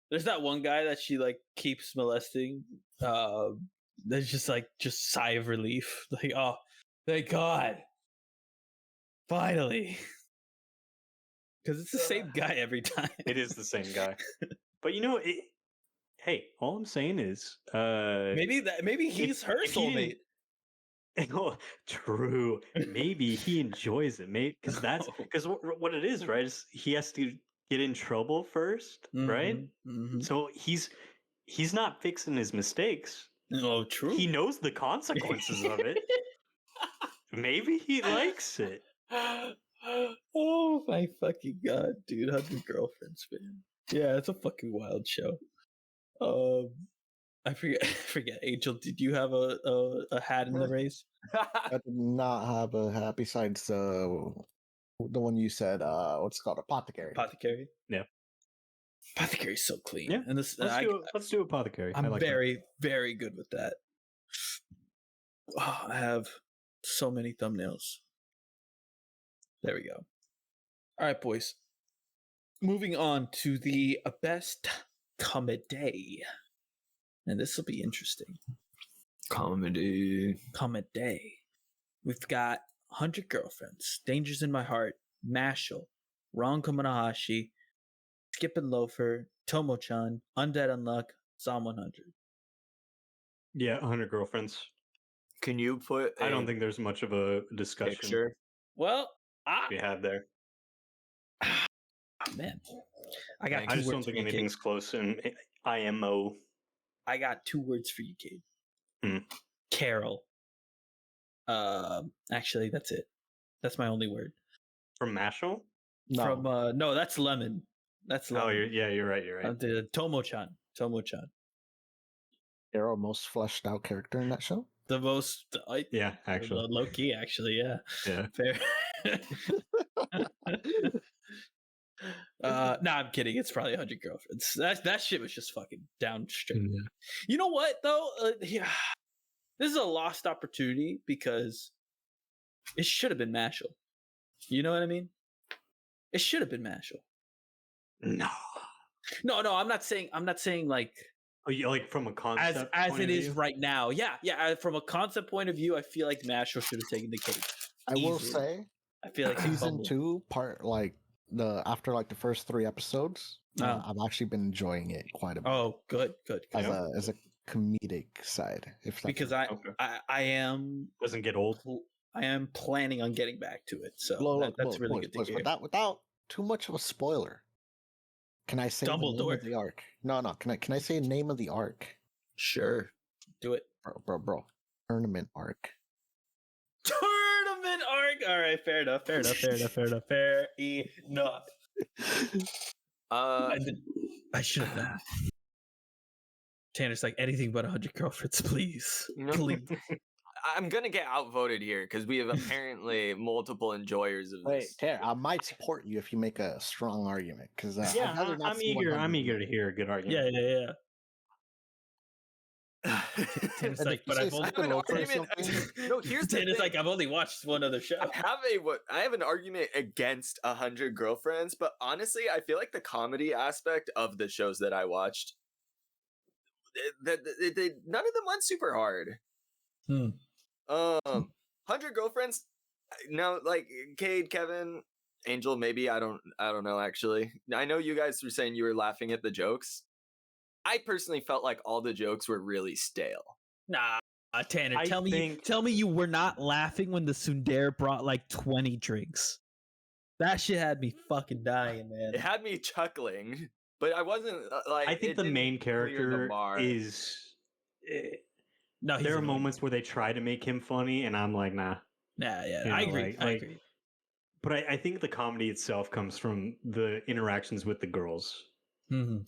There's that one guy that she like keeps molesting. There's just sigh of relief. Like, oh, thank God. Finally. Because it's the same guy every time. It is the same guy. But hey, all I'm saying is maybe he's her soulmate. True. Maybe he enjoys it, mate. Because what it is, right? Is he has to get in trouble first, right? Mm-hmm. So he's not fixing his mistakes. Oh, true. He knows the consequences of it. Maybe he likes it. Oh my fucking god, dude! 100 Girlfriends, man. Yeah, it's a fucking wild show. I forget. Angel, did you have a hat in the race? I did not have a hat besides the one you said. What's it called? Apothecary. Apothecary. Yeah. Apothecary is so clean. Yeah. And this, let's do Apothecary. I'm like very very good with that. Oh, I have so many thumbnails. There we go. All right, boys. Moving on to the best comedy. And this will be interesting. Comedy. We've got 100 Girlfriends, Dangers in My Heart, Mashal, Ron Kamanahashi, Skip and Loafer, Tomo-chan, Undead Unluck, Psalm 100. Yeah, 100 Girlfriends. Can you put I don't think there's much of a discussion picture? Well, we had there. Oh, man. I just don't think anything's close in IMO. I got 2 words for you, Cade. Carol. Actually, that's it. That's my only word. From Mashal? No. From no, that's Lemon. That's Lemon. Oh, you're right. You're right. The Tomo-chan. Arrow, most fleshed out character in that show. The most. Yeah, actually. Low key, actually, yeah. Yeah. Fair. Nah, I'm kidding. It's probably 100 Girlfriends. That shit was just fucking down straight. Yeah. You know what though? Yeah, this is a lost opportunity because it should have been Mashal. You know what I mean? It should have been Mashal. No. I'm not saying like. Oh, you like from a concept as it is right now. Yeah. From a concept point of view, I feel like Mashal should have taken the cake. I will say, I feel like season 2 part after the first 3 episodes, I've actually been enjoying it quite a bit. Oh, good. As a comedic side, because I am doesn't get old. I am planning on getting back to it, so that's really good to hear. Without too much of a spoiler, can I say Dumbledore. The name of the arc? No. Can I say the name of the arc? Sure, do it, bro. Tournament arc. Tournament arc. All right, fair enough. I should have done. Tanner's like, anything but 100 Girlfriends, please. Please. I'm gonna get outvoted here because we have apparently multiple enjoyers of this. Wait, Tanner, I might support you if you make a strong argument. Because I'm eager to hear a good argument. Yeah. Tanner's like, but I've only No, here's the Tanner's thing. like, I've only watched one other show. I have an argument against 100 Girlfriends, but honestly, I feel like the comedy aspect of the shows that I watched, none of them went super hard. 100 Girlfriends. Now, like Cade, Kevin, Angel, maybe I don't know. Actually, I know you guys were saying you were laughing at the jokes. I personally felt like all the jokes were really stale. Nah, Tanner, tell me you were not laughing when the tsundere brought like 20 drinks. That shit had me fucking dying, man. It had me chuckling, but I wasn't like. I think the main character is. No, there are moments where they try to make him funny, and I'm like, nah. Yeah, I agree. I agree. But I think the comedy itself comes from the interactions with the girls.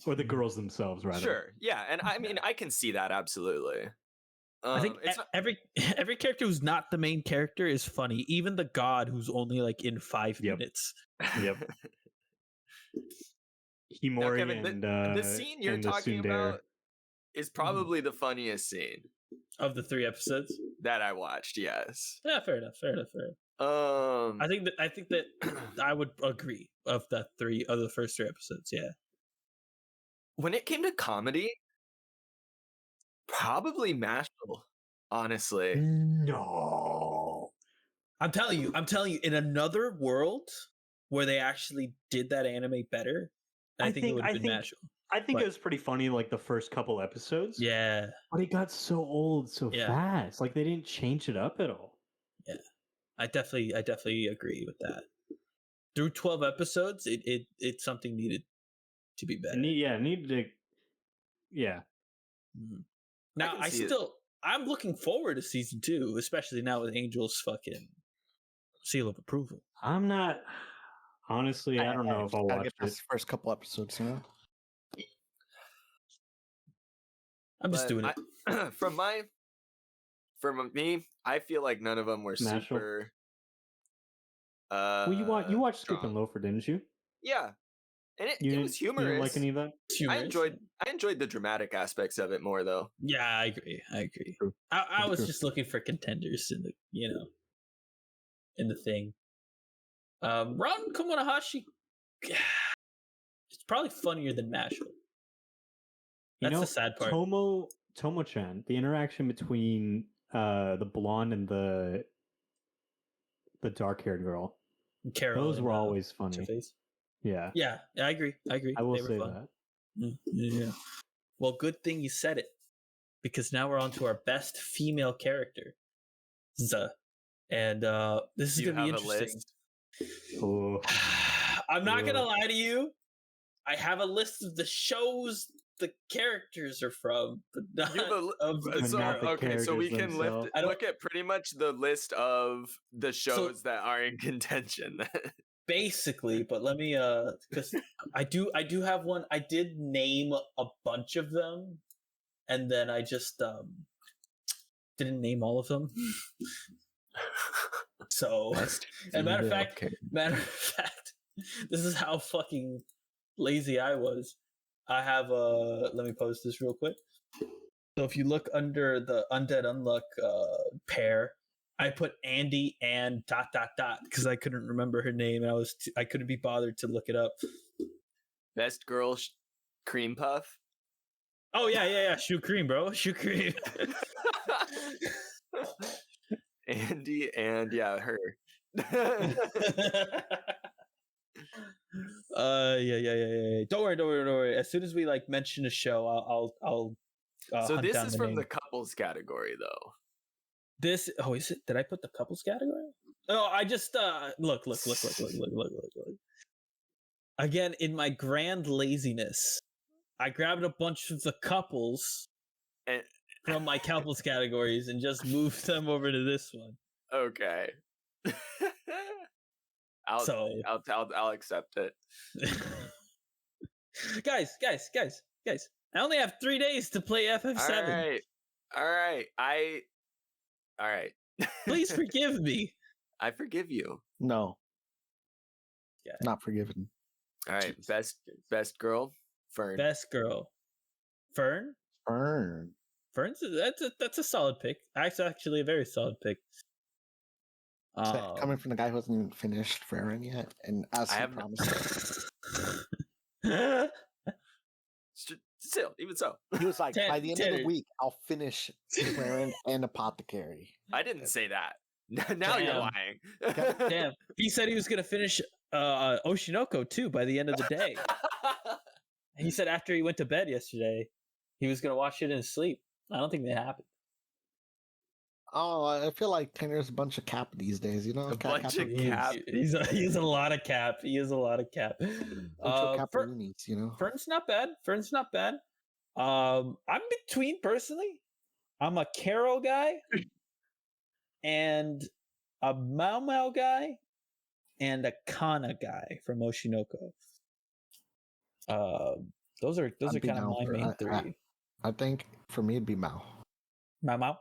Or the girls themselves, rather. Sure, yeah, and I mean, I can see that absolutely. I think every character who's not the main character is funny. Even the god who's only like in 5 minutes. Yep. Himori now, Kevin, the scene you're talking about is probably the funniest scene of the 3 episodes that I watched. Yes. Yeah, fair enough. I think that I would agree of the first 3 episodes. Yeah. When it came to comedy, probably Mashal, honestly. No. I'm telling you, in another world where they actually did that anime better, I think it would have been Mashal. I think it was pretty funny, like the first couple episodes. Yeah. But it got so old so fast. Like they didn't change it up at all. Yeah. I definitely agree with that. Through 12 episodes, it's something needed to be better. Needed to. Yeah. Mm-hmm. Now I'm looking forward to season 2, especially now with Angel's fucking seal of approval. I'm not. Honestly, I don't know if I'll watch this first couple episodes. I'm just doing it. From me, I feel like none of them were super. Well, you watched Scoop and Loafer, didn't you? Yeah, and it was humorous. You didn't like any of that? I enjoyed the dramatic aspects of it more, though. Yeah, I agree. I was just looking for contenders in the in the thing. Ron Komonohashi, it's probably funnier than Mashle. That's the sad part. Tomo-chan, the interaction between the blonde and the dark-haired girl, Carol, those were always funny. Yeah, I agree. I will say that. Yeah. Well, good thing you said it, because now we're on to our best female character, and this is gonna be interesting. Oh. I'm not gonna lie to you. I have a list of the shows the characters are from, but not so we can look at pretty much the list of the shows that are in contention. Basically, but let me because I do have one. I did name a bunch of them, and then I just didn't name all of them. So, matter of fact, this is how fucking lazy I was. I have let me post this real quick. So if you look under the Undead Unluck pair, I put Andy and ... because I couldn't remember her name, and I couldn't be bothered to look it up. Best girl cream puff. Oh yeah. Shoe cream, bro. Shoe cream. Andy and her. Yeah. Don't worry. As soon as we mention a show, I'll so this is from the couples category, though. Is it? Did I put the couples category? Oh, I just look. Again, in my grand laziness, I grabbed a bunch of the couples from my couples categories and just moved them over to this one. Okay. I'll accept it. Guys. I only have 3 days to play FF7. All right. Please forgive me. I forgive you. No. Yeah. Not forgiven. All right. Best girl, Fern. Best girl, Fern. Fern's that's a solid pick. That's actually a very solid pick. Coming from the guy who hasn't even finished Frieren yet, and as he promised. Still, even so, he was like, by the end of the week, I'll finish Frieren and Apothecary. I didn't say that. Now you're lying. Damn, he said he was gonna finish Oshinoko too by the end of the day. He said after he went to bed yesterday, he was gonna watch it in his sleep. I don't think that happened. Oh, I feel like Tanner's a bunch of cap these days. You know, a bunch of cap. He's a lot of cap. He is a lot of cap. You know, Fern's not bad. I'm between personally. I'm a Carol guy, and a Mau guy, and a Kana guy from Oshinoko. Those are kind of my main three. I think for me it'd be Mau. Mau.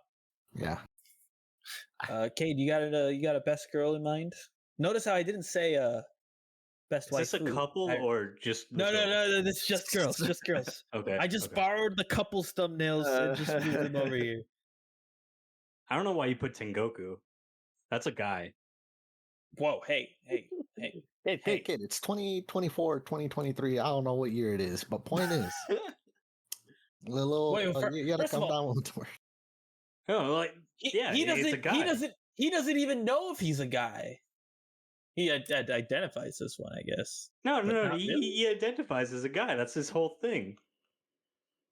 Yeah. Cade, you got a best girl in mind? Notice how I didn't say best wife. Is this a couple or just no? This is just girls. Just girls. Okay. I just borrowed the couple's thumbnails and just moved them over here. I don't know why you put Tengoku. That's a guy. Whoa! Hey, kid! It's 2024, 2023. I don't know what year it is, but point is, you gotta come down with the word. Oh, like he's a guy. He doesn't even know if he's a guy. He identifies this one, I guess. No. He identifies as a guy. That's his whole thing.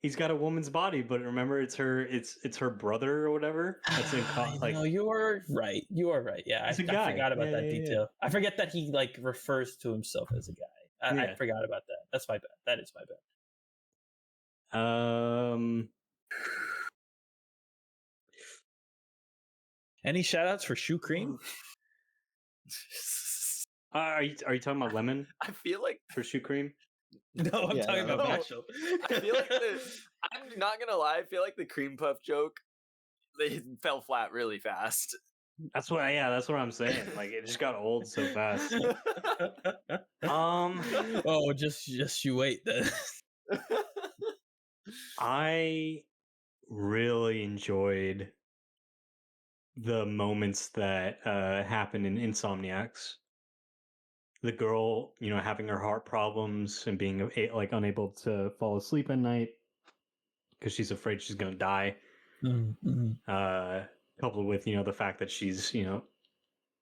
He's got a woman's body, but remember, it's her brother or whatever. That's in No, you are right. Yeah, I forgot about that detail. Yeah. I forget that he refers to himself as a guy. I forgot about that. That's my bad. That is my bad. Any shout outs for Shoe Cream? Are you talking about lemon? I feel like for shoe cream. No, I'm talking about Marshall. I feel like I'm not gonna lie. I feel like the cream puff joke, they fell flat really fast. That's what I'm saying. Like it just got old so fast. Oh, just you wait then. I really enjoyed the moments that happen in Insomniacs. The girl, having her heart problems and being like unable to fall asleep at night because she's afraid she's gonna die. Mm-hmm. Coupled with the fact that she's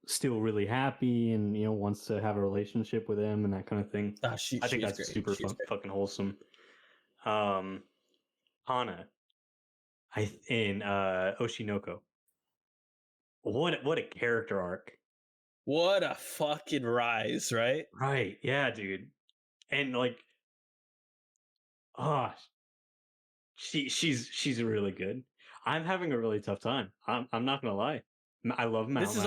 still really happy and wants to have a relationship with him and that kind of thing. I think that's great. Super fucking wholesome. Hana in Oshinoko. What a character arc. What a fucking rise, right? Right, yeah, dude. And like, she's really good. I'm having a really tough time. I'm not gonna lie. I love Mao. This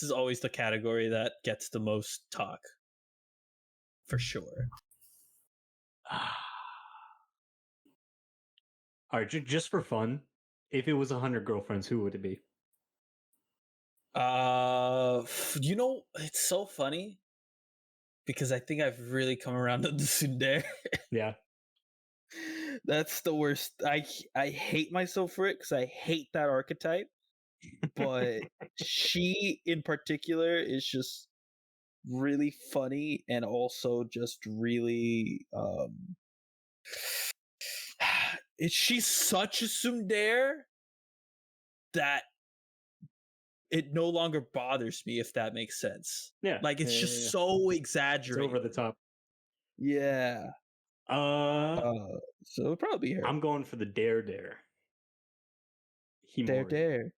is always the category that gets the most talk, for sure. All right, just for fun, if it was 100 girlfriends, who would it be? It's so funny because I think I've really come around to the tsundere. Yeah. That's the worst. I hate myself for it because I hate that archetype. But she in particular is just really funny and also just really she's such a tsundere that it no longer bothers me, if that makes sense. Yeah. Like it's just so exaggerated. It's over the top. Yeah. So it'll probably be her. I'm going for the Dare. Himori. Dare.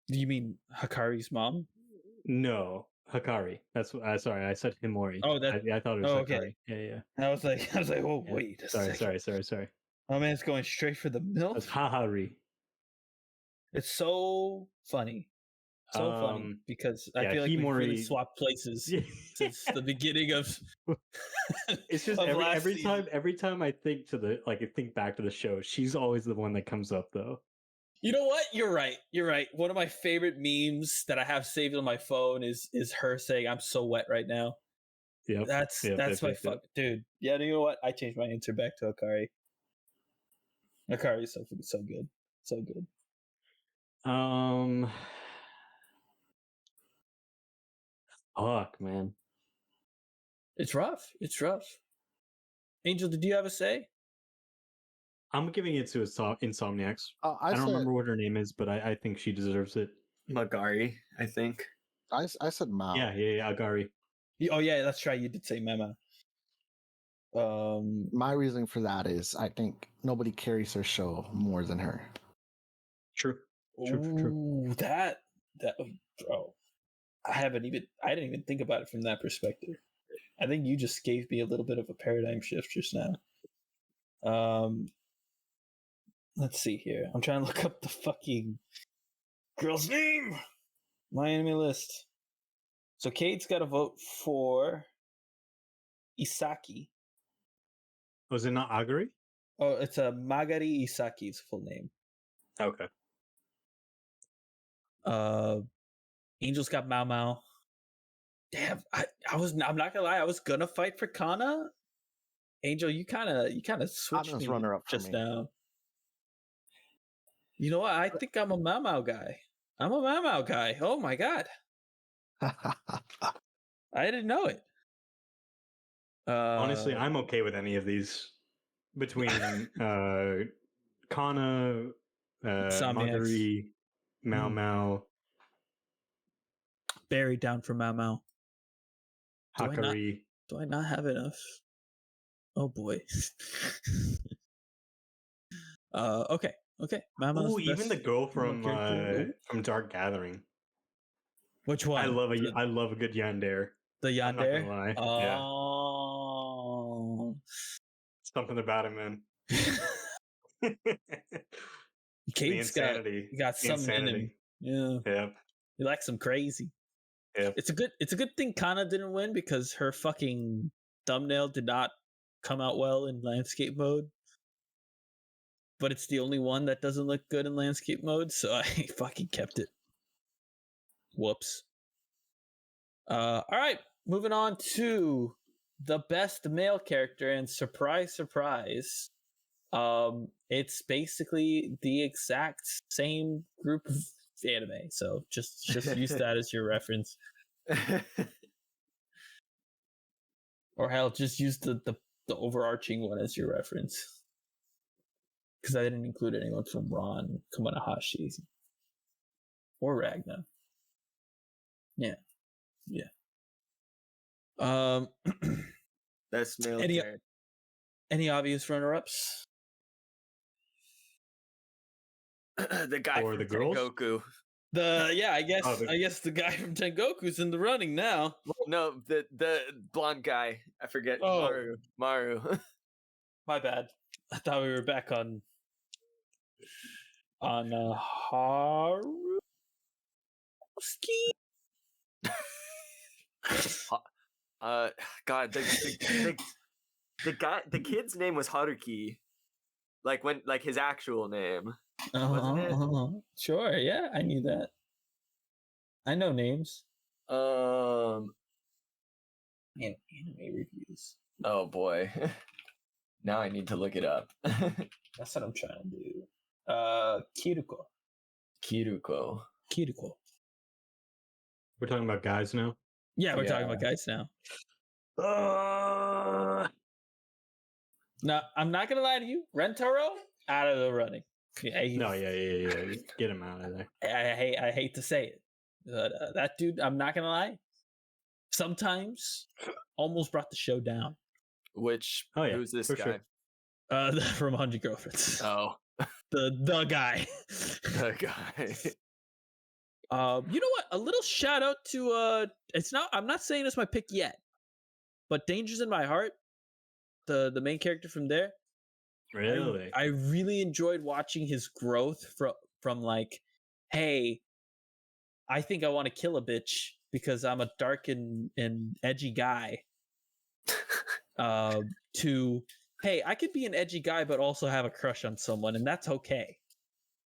Do you mean Hikari's mom? No, Hikari. That's what. Sorry, I said Himori. Oh, that. I thought it was Hikari. Okay. Yeah. I was like, oh wait. Sorry. Oh man, it's going straight for the milk. That's Hahari. It's so funny. So funny because I feel like Himori... we've really swapped places since the beginning of. It's just every time I think back to the show, she's always the one that comes up though. You know what? You're right. One of my favorite memes that I have saved on my phone is her saying, "I'm so wet right now." Yeah, that's my fuck, dude. Yeah, you know what? I changed my answer back to Hikari. Hikari is so good, so good. Fuck, man. It's rough. Angel, did you have a say? I'm giving it to Insomniacs. I don't remember what her name is, but I think she deserves it. Magari, I think. I said Mao. Yeah, Agari. Oh yeah, that's right. You did say Mema. My reasoning for that is I think nobody carries her show more than her. True. That bro. I didn't even think about it from that perspective. I think you just gave me a little bit of a paradigm shift just now. Let's see here. I'm trying to look up the fucking girl's name. My enemy list. So Kate's got to vote for Isaki. Was it not Agari? Oh, it's a Magari Isaki's full name. Okay. Angel's got Mao. Damn, I'm not gonna lie, I was gonna fight for Kana. Angel, you kind of switched me runner up just now. You know what? I think I'm a Mao guy. Oh my god. I didn't know it. Honestly, I'm okay with any of these. Between Kana, Magari, Mao. Buried down for Mao. Hikari. Do I not have enough? Oh boy. Okay. Oh, even the girl from Dark Gathering. Which one? I love a good yandere. The yandere? Oh. Yeah. Something about him, man. Kate's got something in him. Yeah. He likes some crazy. Yeah. It's a good thing Kana didn't win because her fucking thumbnail did not come out well in landscape mode. But it's the only one that doesn't look good in landscape mode, so I fucking kept it. Whoops. All right, moving on to the best male character, and surprise, surprise, it's basically the exact same group of anime. So just use that as your reference, or hell, just use the overarching one as your reference, because I didn't include anyone from Ron Kamanahashi or Ragna. Yeah. Best male character. Any obvious runner-ups? The guy or from the girls? Tengoku. I guess the guy from Tengoku's in the running now. No, the blonde guy. I forget. Oh. Maru. My bad. I thought we were back on Haruski. God, the guy, the kid's name was Haruki, like his actual name. Wasn't it? Sure, yeah, I knew that. I know names. Anime reviews. Oh boy, now I need to look it up. That's what I'm trying to do. Kiruko. We're talking about guys now? Yeah, we're talking about guys now. No, I'm not gonna lie to you. Rentaro out of the running. Yeah. Get him out of there. I hate to say it, but that dude, I'm not gonna lie, sometimes almost brought the show down. Who's this guy? Sure. From 100 Girlfriends. Oh, the guy. The guy. You know what? A little shout out to I'm not saying it's my pick yet, but Danger's in My Heart, the main character from there. Really? I really enjoyed watching his growth from like, hey, I think I want to kill a bitch because I'm a dark and edgy guy, to, hey, I could be an edgy guy but also have a crush on someone, and that's okay.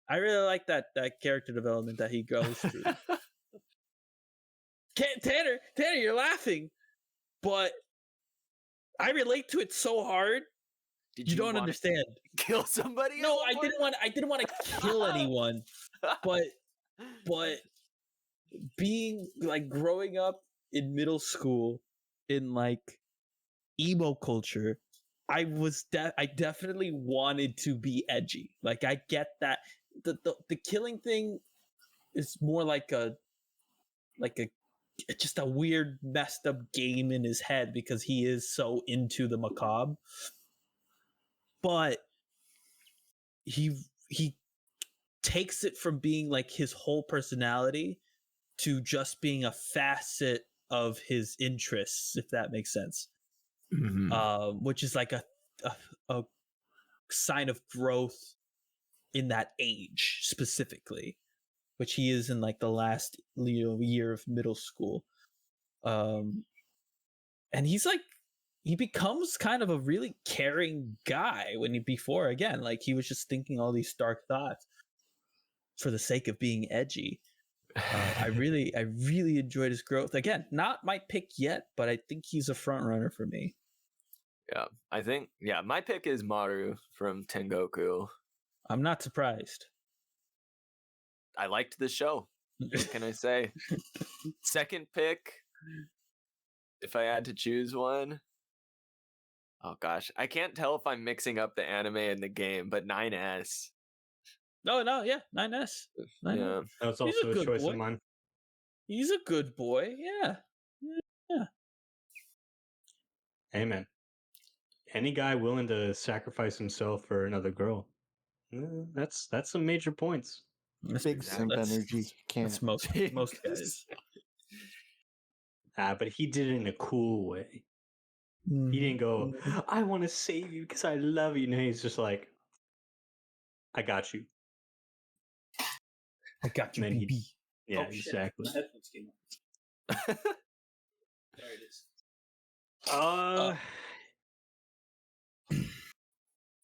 I really like that character development that he goes through. Tanner, you're laughing, but I relate to it so hard. You don't understand. Kill somebody? No, I didn't want to kill anyone, but being like growing up in middle school in like emo culture, I definitely wanted to be edgy. Like, I get that the killing thing is more like a just a weird messed up game in his head because he is so into the macabre. But he takes it from being like his whole personality to just being a facet of his interests, if that makes sense. Mm-hmm. Which is like a sign of growth in that age specifically, which he is in like the last year of middle school. And he's like, he becomes kind of a really caring guy before again, like he was just thinking all these dark thoughts for the sake of being edgy. I really enjoyed his growth. Again, not my pick yet, but I think he's a front runner for me. Yeah, I think, my pick is Maru from Tengoku. I'm not surprised. I liked the show. What can I say? Second pick, if I had to choose one. Oh gosh, I can't tell if I'm mixing up the anime and the game, but 9S. No, yeah, 9S. Yeah, that's also a choice of mine. He's a good boy. Yeah. Hey man, any guy willing to sacrifice himself for another girl, that's some major points. Big simp energy. That's most guys. But he did it in a cool way. He didn't go, I want to save you because I love you. No, he's just like, I got you. I got you, baby. Yeah, exactly. My headphones came on. There it is.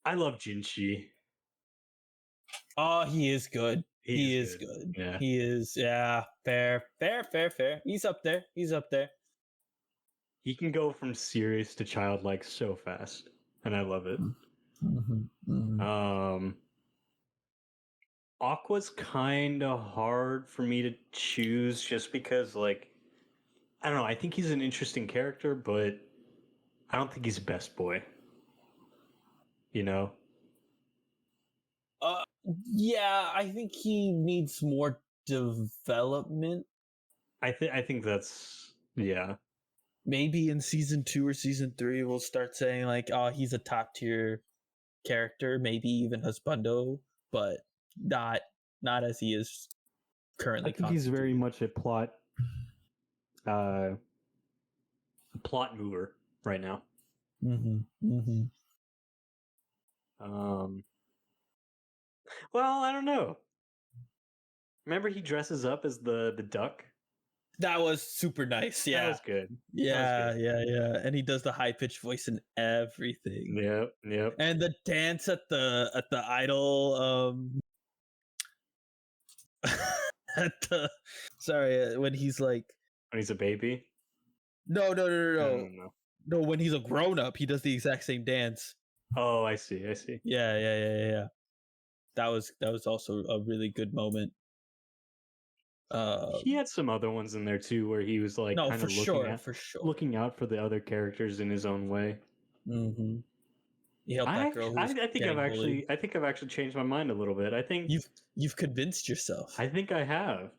I love Jinshi. Oh, he is good. He is good. good. Yeah. He is, fair. He's up there. He can go from serious to childlike so fast, and I love it. Aqua's kind of hard for me to choose just because, like, I don't know. I think he's an interesting character, but I don't think he's best boy. You know? Yeah, I think he needs more development. I think that's Maybe in season 2 or season 3 we'll start saying like, oh, he's a top tier character, maybe even husbando, but not as he is currently. I think he's very much a plot mover right now. Well, I don't know. Remember he dresses up as the duck? That was super nice. Yeah. That was good. Yeah. And he does the high pitched voice and everything. Yep. And the dance at the idol when he's like, when he's a baby? No. No, when he's a grown up, he does the exact same dance. Oh, I see. Yeah. That was also a really good moment. He had some other ones in there too, where he was like kind of looking out for the other characters in his own way. Mm-hmm. He helped that girl. I think I've actually changed my mind a little bit. I think you've convinced yourself. I think I have.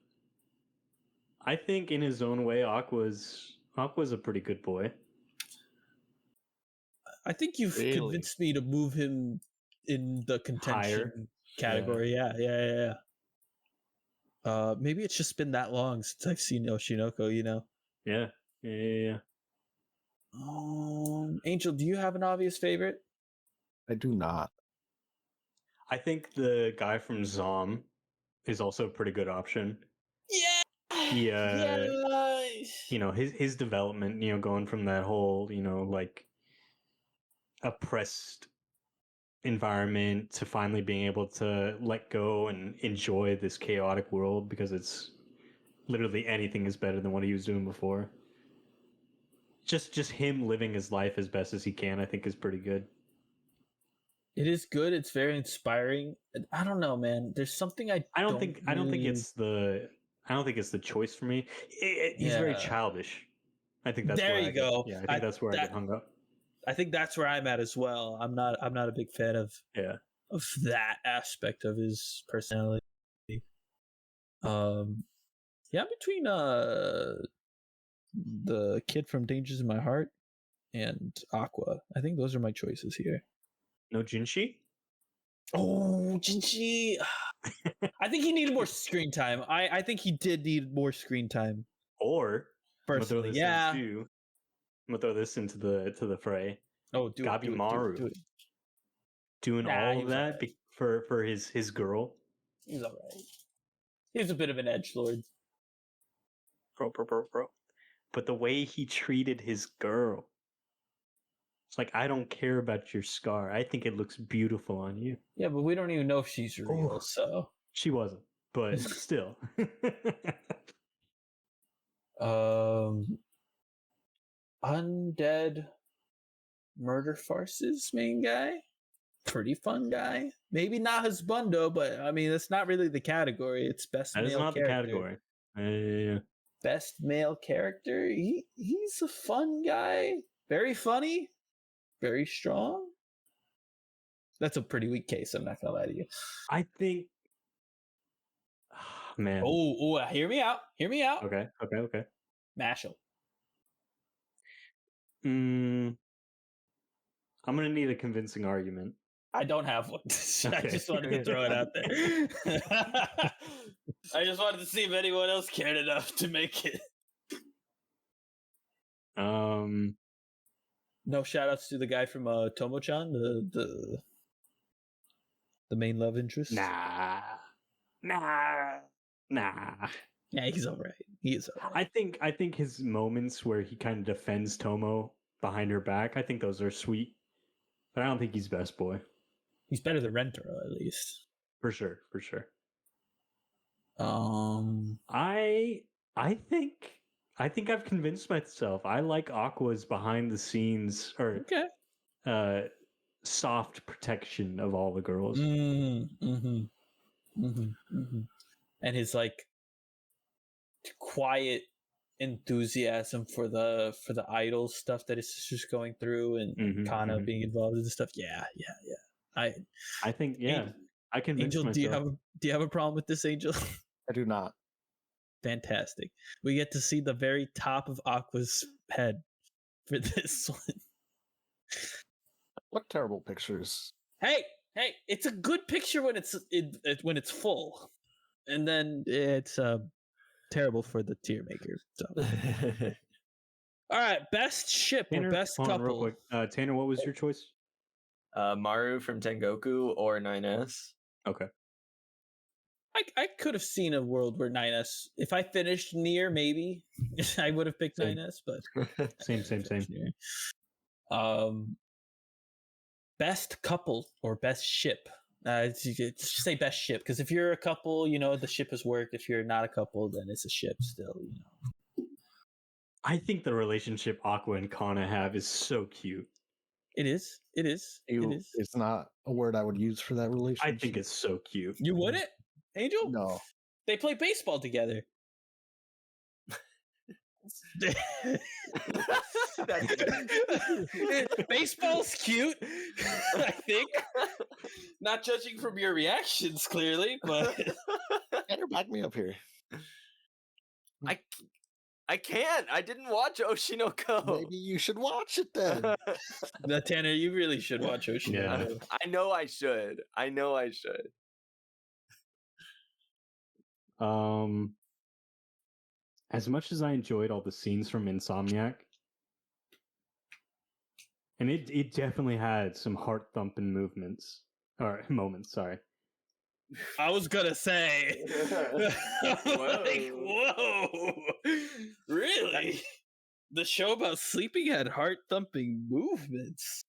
I think in his own way, Aqua's a pretty good boy. I think you've convinced me to move him in the contention category. Yeah. Maybe it's just been that long since I've seen Oshinoko, you know? Yeah. Angel, do you have an obvious favorite? I do not. I think the guy from Zom is also a pretty good option. Yeah. You know, his development, you know, going from that whole, you know, like oppressed environment to finally being able to let go and enjoy this chaotic world because it's literally anything is better than what he was doing before. Just him living his life as best as he can, I think, is pretty good. It is good. It's very inspiring. I don't know, man. There's something I don't think it's the choice for me. He's very childish. I think that's there you go. I think that's where I get hung up. I think that's where I'm at as well. I'm not a big fan of that aspect of his personality. Between the kid from Dangers in My Heart and Aqua. I think those are my choices here. No Jinshi? Oh, Jinshi. I think he needed more screen time. I think he did need more screen time. Or personally, I'm gonna throw this into the fray. Oh, Gabimaru. Doing all of that for his girl. He's alright. He's a bit of an edgelord. Bro. But the way he treated his girl. It's like, I don't care about your scar. I think it looks beautiful on you. Yeah, but we don't even know if she's real, so. She wasn't, but still. Undead Murder Farces main guy. Pretty fun guy. Maybe not husbando, but I mean, that's not really the category. It's best male character. That is not the category. Yeah. Best male character. He's a fun guy. Very funny. Very strong. That's a pretty weak case. I'm not gonna lie to you. I think. Man. Oh, hear me out. Okay. Mashal. I'm gonna need a convincing argument. I don't have one. Okay. I just wanted to throw it out there. I just wanted to see if anyone else cared enough to make it. No shout outs to the guy from Tomo-chan, the main love interest. Nah. Yeah, he's all right. He is all right. I think his moments where he kind of defends Tomo behind her back, I think those are sweet. But I don't think he's best boy. He's better than Rentaro, at least. For sure. I think I've convinced myself. I like Aqua's behind the scenes or soft protection of all the girls. And his like quiet enthusiasm for the idol stuff that his sister's going through and Kana being involved in this stuff. Yeah. I think I convinced Angel, myself. Do you have a problem with this, Angel? I do not. Fantastic. We get to see the very top of Aqua's head for this one. What terrible pictures. Hey, it's a good picture when it's full. And then it's terrible for the tier maker. So. All right, best ship Tanner, or best couple. Real quick. Tanner, what was your choice? Maru from Tengoku or 9S. Okay. I could have seen a world where 9S, if I finished near, maybe I would have picked 9S, but same. Best couple or best ship. Just say best ship, because if you're a couple, the ship has worked. If you're not a couple, then it's a ship still. I think the relationship Aqua and Kana have is so cute. It is. It's not a word I would use for that relationship. I think it's so cute. You wouldn't, Angel? No. They play baseball together. Baseball's cute, I think. Not judging from your reactions, clearly, but Tanner, back me up here. I can't. I didn't watch Oshi no Ko. Maybe you should watch it then. No, Tanner, you really should watch Oshi no Ko. I know I should. As much as I enjoyed all the scenes from Insomniac, and it definitely had some heart-thumping moments. Sorry. I was gonna say, whoa, really? The show about sleeping had heart-thumping movements.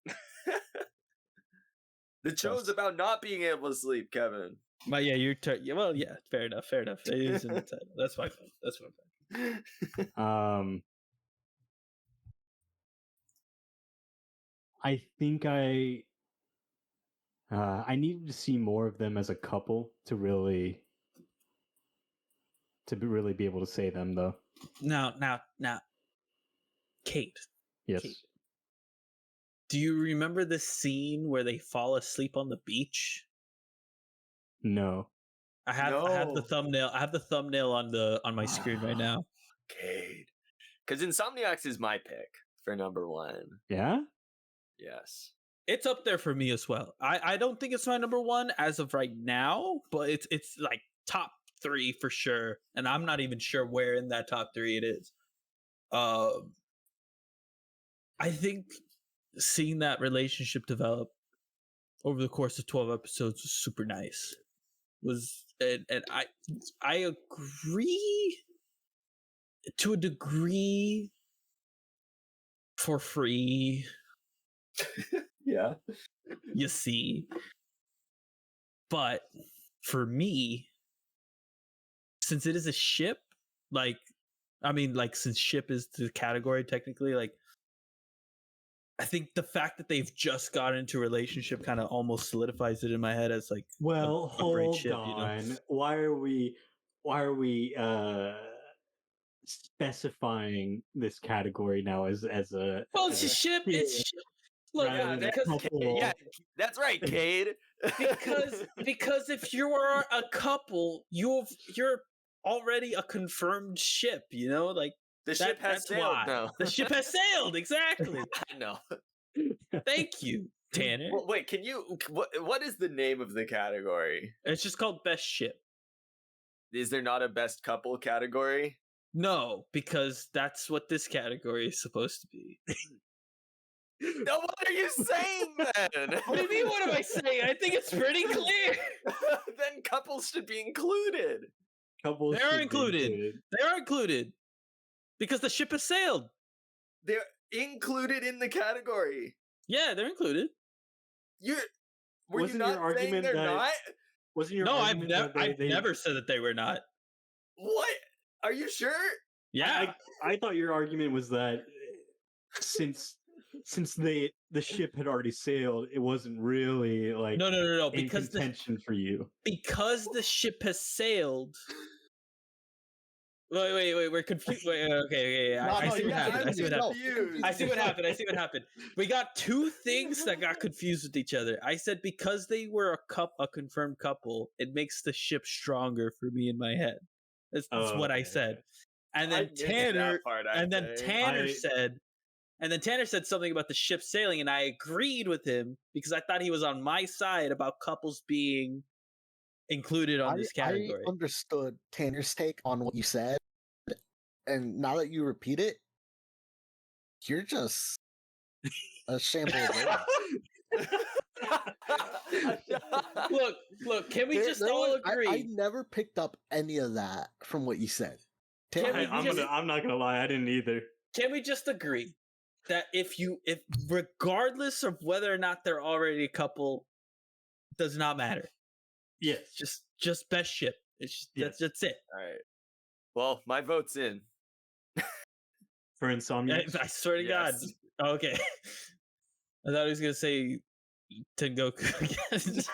The show's about not being able to sleep, Kevin. But yeah, fair enough. It is in the title. That's my fault. I think I needed to see more of them as a couple to really be able to say them, though. Now, Kate. Yes. Kate. Do you remember the scene where they fall asleep on the beach? No. I have the thumbnail. I have the thumbnail on my screen right now. Kate. Because Insomniacs is my pick for number 1. Yeah? Yes. It's up there for me as well. I don't think it's my number 1 as of right now, but it's like top 3 for sure. And I'm not even sure where in that top 3 it is. I think seeing that relationship develop over the course of 12 episodes was super nice. And I agree to a degree for free. Yeah. You see. But for me, since it is a ship, since ship is the category technically, I think the fact that they've just got into a relationship kind of almost solidifies it in my head as hold great ship, on. Why are we specifying this category now as a it's a ship? It's ship. Look, that's right, Cade. because if you are a couple, you're already a confirmed ship. The ship has sailed now. The ship has sailed, exactly. I know. Thank you, Tanner. Well, wait, what is the name of the category? It's just called Best Ship. Is there not a Best Couple category? No, because that's what this category is supposed to be. No, what are you saying then? What do you mean, what am I saying? I think it's pretty clear. Then couples should be included. They are included. They are included because the ship has sailed. They're included in the category. Yeah, they're included. Wasn't your argument they're not? Wasn't your argument I've never said that they were not. What? Are you sure? Yeah. I thought your argument was that since the ship had already sailed, it wasn't really like no because contention for you. Because the ship has sailed. Wait, we're confused. Okay. I see what happened. We got two things that got confused with each other. I said because they were a confirmed couple, it makes the ship stronger for me in my head. That's what I said. And then Tanner said something about the ship sailing, and I agreed with him because I thought he was on my side about couples being included on this category. I understood Tanner's take on what you said, and now that you repeat it, you're just a shambles. Look, can we just all agree? I never picked up any of that from what you said. I'm not gonna lie, I didn't either. Can we just agree that if regardless of whether or not they're already a couple, does not matter? Yes. Just best ship. It's just, that's it. All right. Well, my vote's in. For Insomniacs? I swear to God. Okay. I thought he was gonna say Tengoku.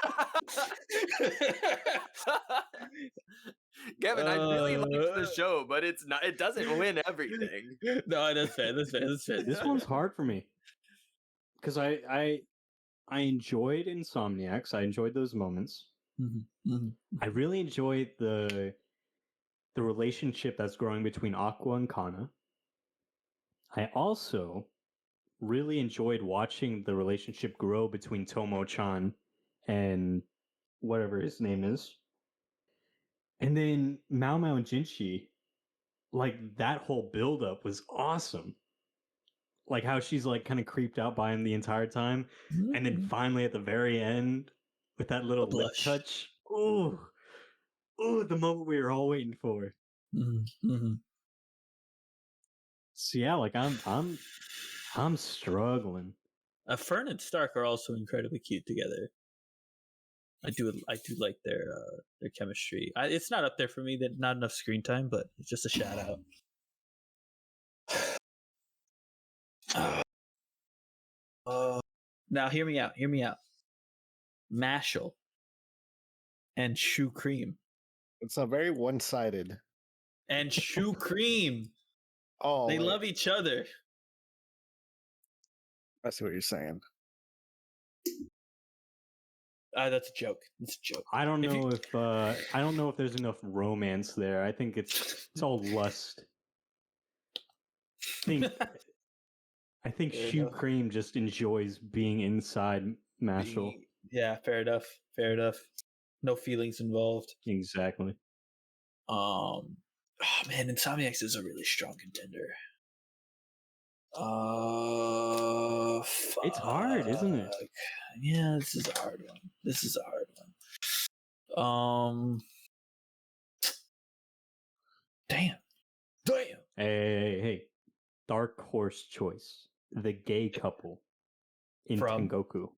Kevin, I really like the show, but it's not. It doesn't win everything. No, that's fair. This one's hard for me because I enjoyed Insomniacs. I enjoyed those moments. Mm-hmm. Mm-hmm. I really enjoyed the relationship that's growing between Aqua and Kana. I also really enjoyed watching the relationship grow between Tomo-chan and whatever his name is. And then Mao Mao and Jinshi, like that whole buildup was awesome. Like how she's like kind of creeped out by him the entire time. Mm-hmm. And then finally at the very end with that little lip touch. Ooh, the moment we were all waiting for. Mm-hmm. So yeah, like I'm struggling. Fern and Stark are also incredibly cute together. I do like their chemistry. It's not up there for me. That not enough screen time, but it's just a shout out. Now hear me out. Mashal and Shoe Cream. It's a very one-sided. And Shoe Cream. Oh, they love each other. I see what you're saying. That's a joke. It's a joke. I don't know if there's enough romance there. I think it's all lust. I think Shoe Cream just enjoys being inside Mashal. Yeah, fair enough. No feelings involved. Exactly. Oh man, Insomniacs is a really strong contender. It's hard, isn't it? Yeah, this is a hard one. Damn. Hey. Dark horse choice. The gay couple in Tengoku.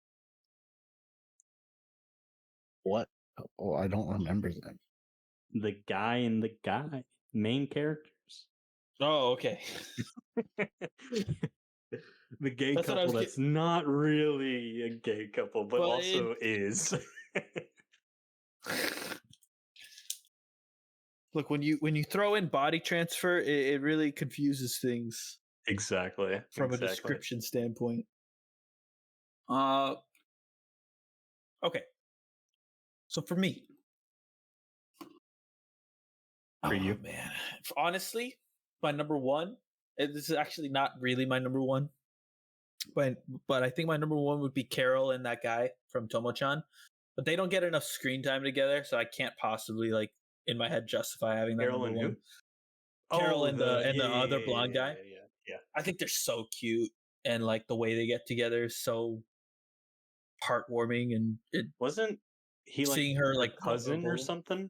What? Oh, I don't remember them. The guy and the guy. Main characters. Oh, okay. The gay couple that's not really a gay couple, but also is. Look, when you throw in body transfer, it really confuses things. Exactly. From a description standpoint. Okay. So for me. For you? Man. Honestly, my number one, this is actually not really my number one. But I think my number one would be Carol and that guy from Tomo-chan. But they don't get enough screen time together, so I can't possibly, like, in my head justify having that Carol number and one. Carol and the other blonde guy. Yeah. I think they're so cute, and like the way they get together is so heartwarming, and wasn't he like seeing her like cousin or something?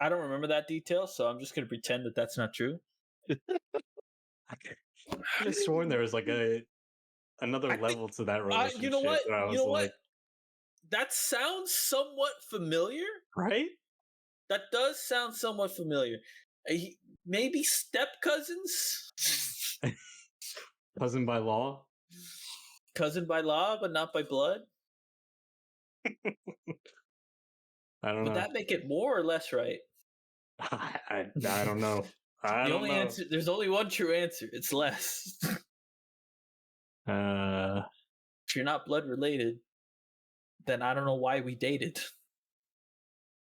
I don't remember that detail, so I'm just gonna pretend that that's not true. I could have sworn there was like another level to that relationship. You know what? What? That sounds somewhat familiar, right? That does sound somewhat familiar. Maybe step cousins. Cousin by law. Cousin by law, but not by blood. I don't know. Would that make it more or less right? I don't know. Answer. There's only one true answer. It's less. If you're not blood related, then I don't know why we dated.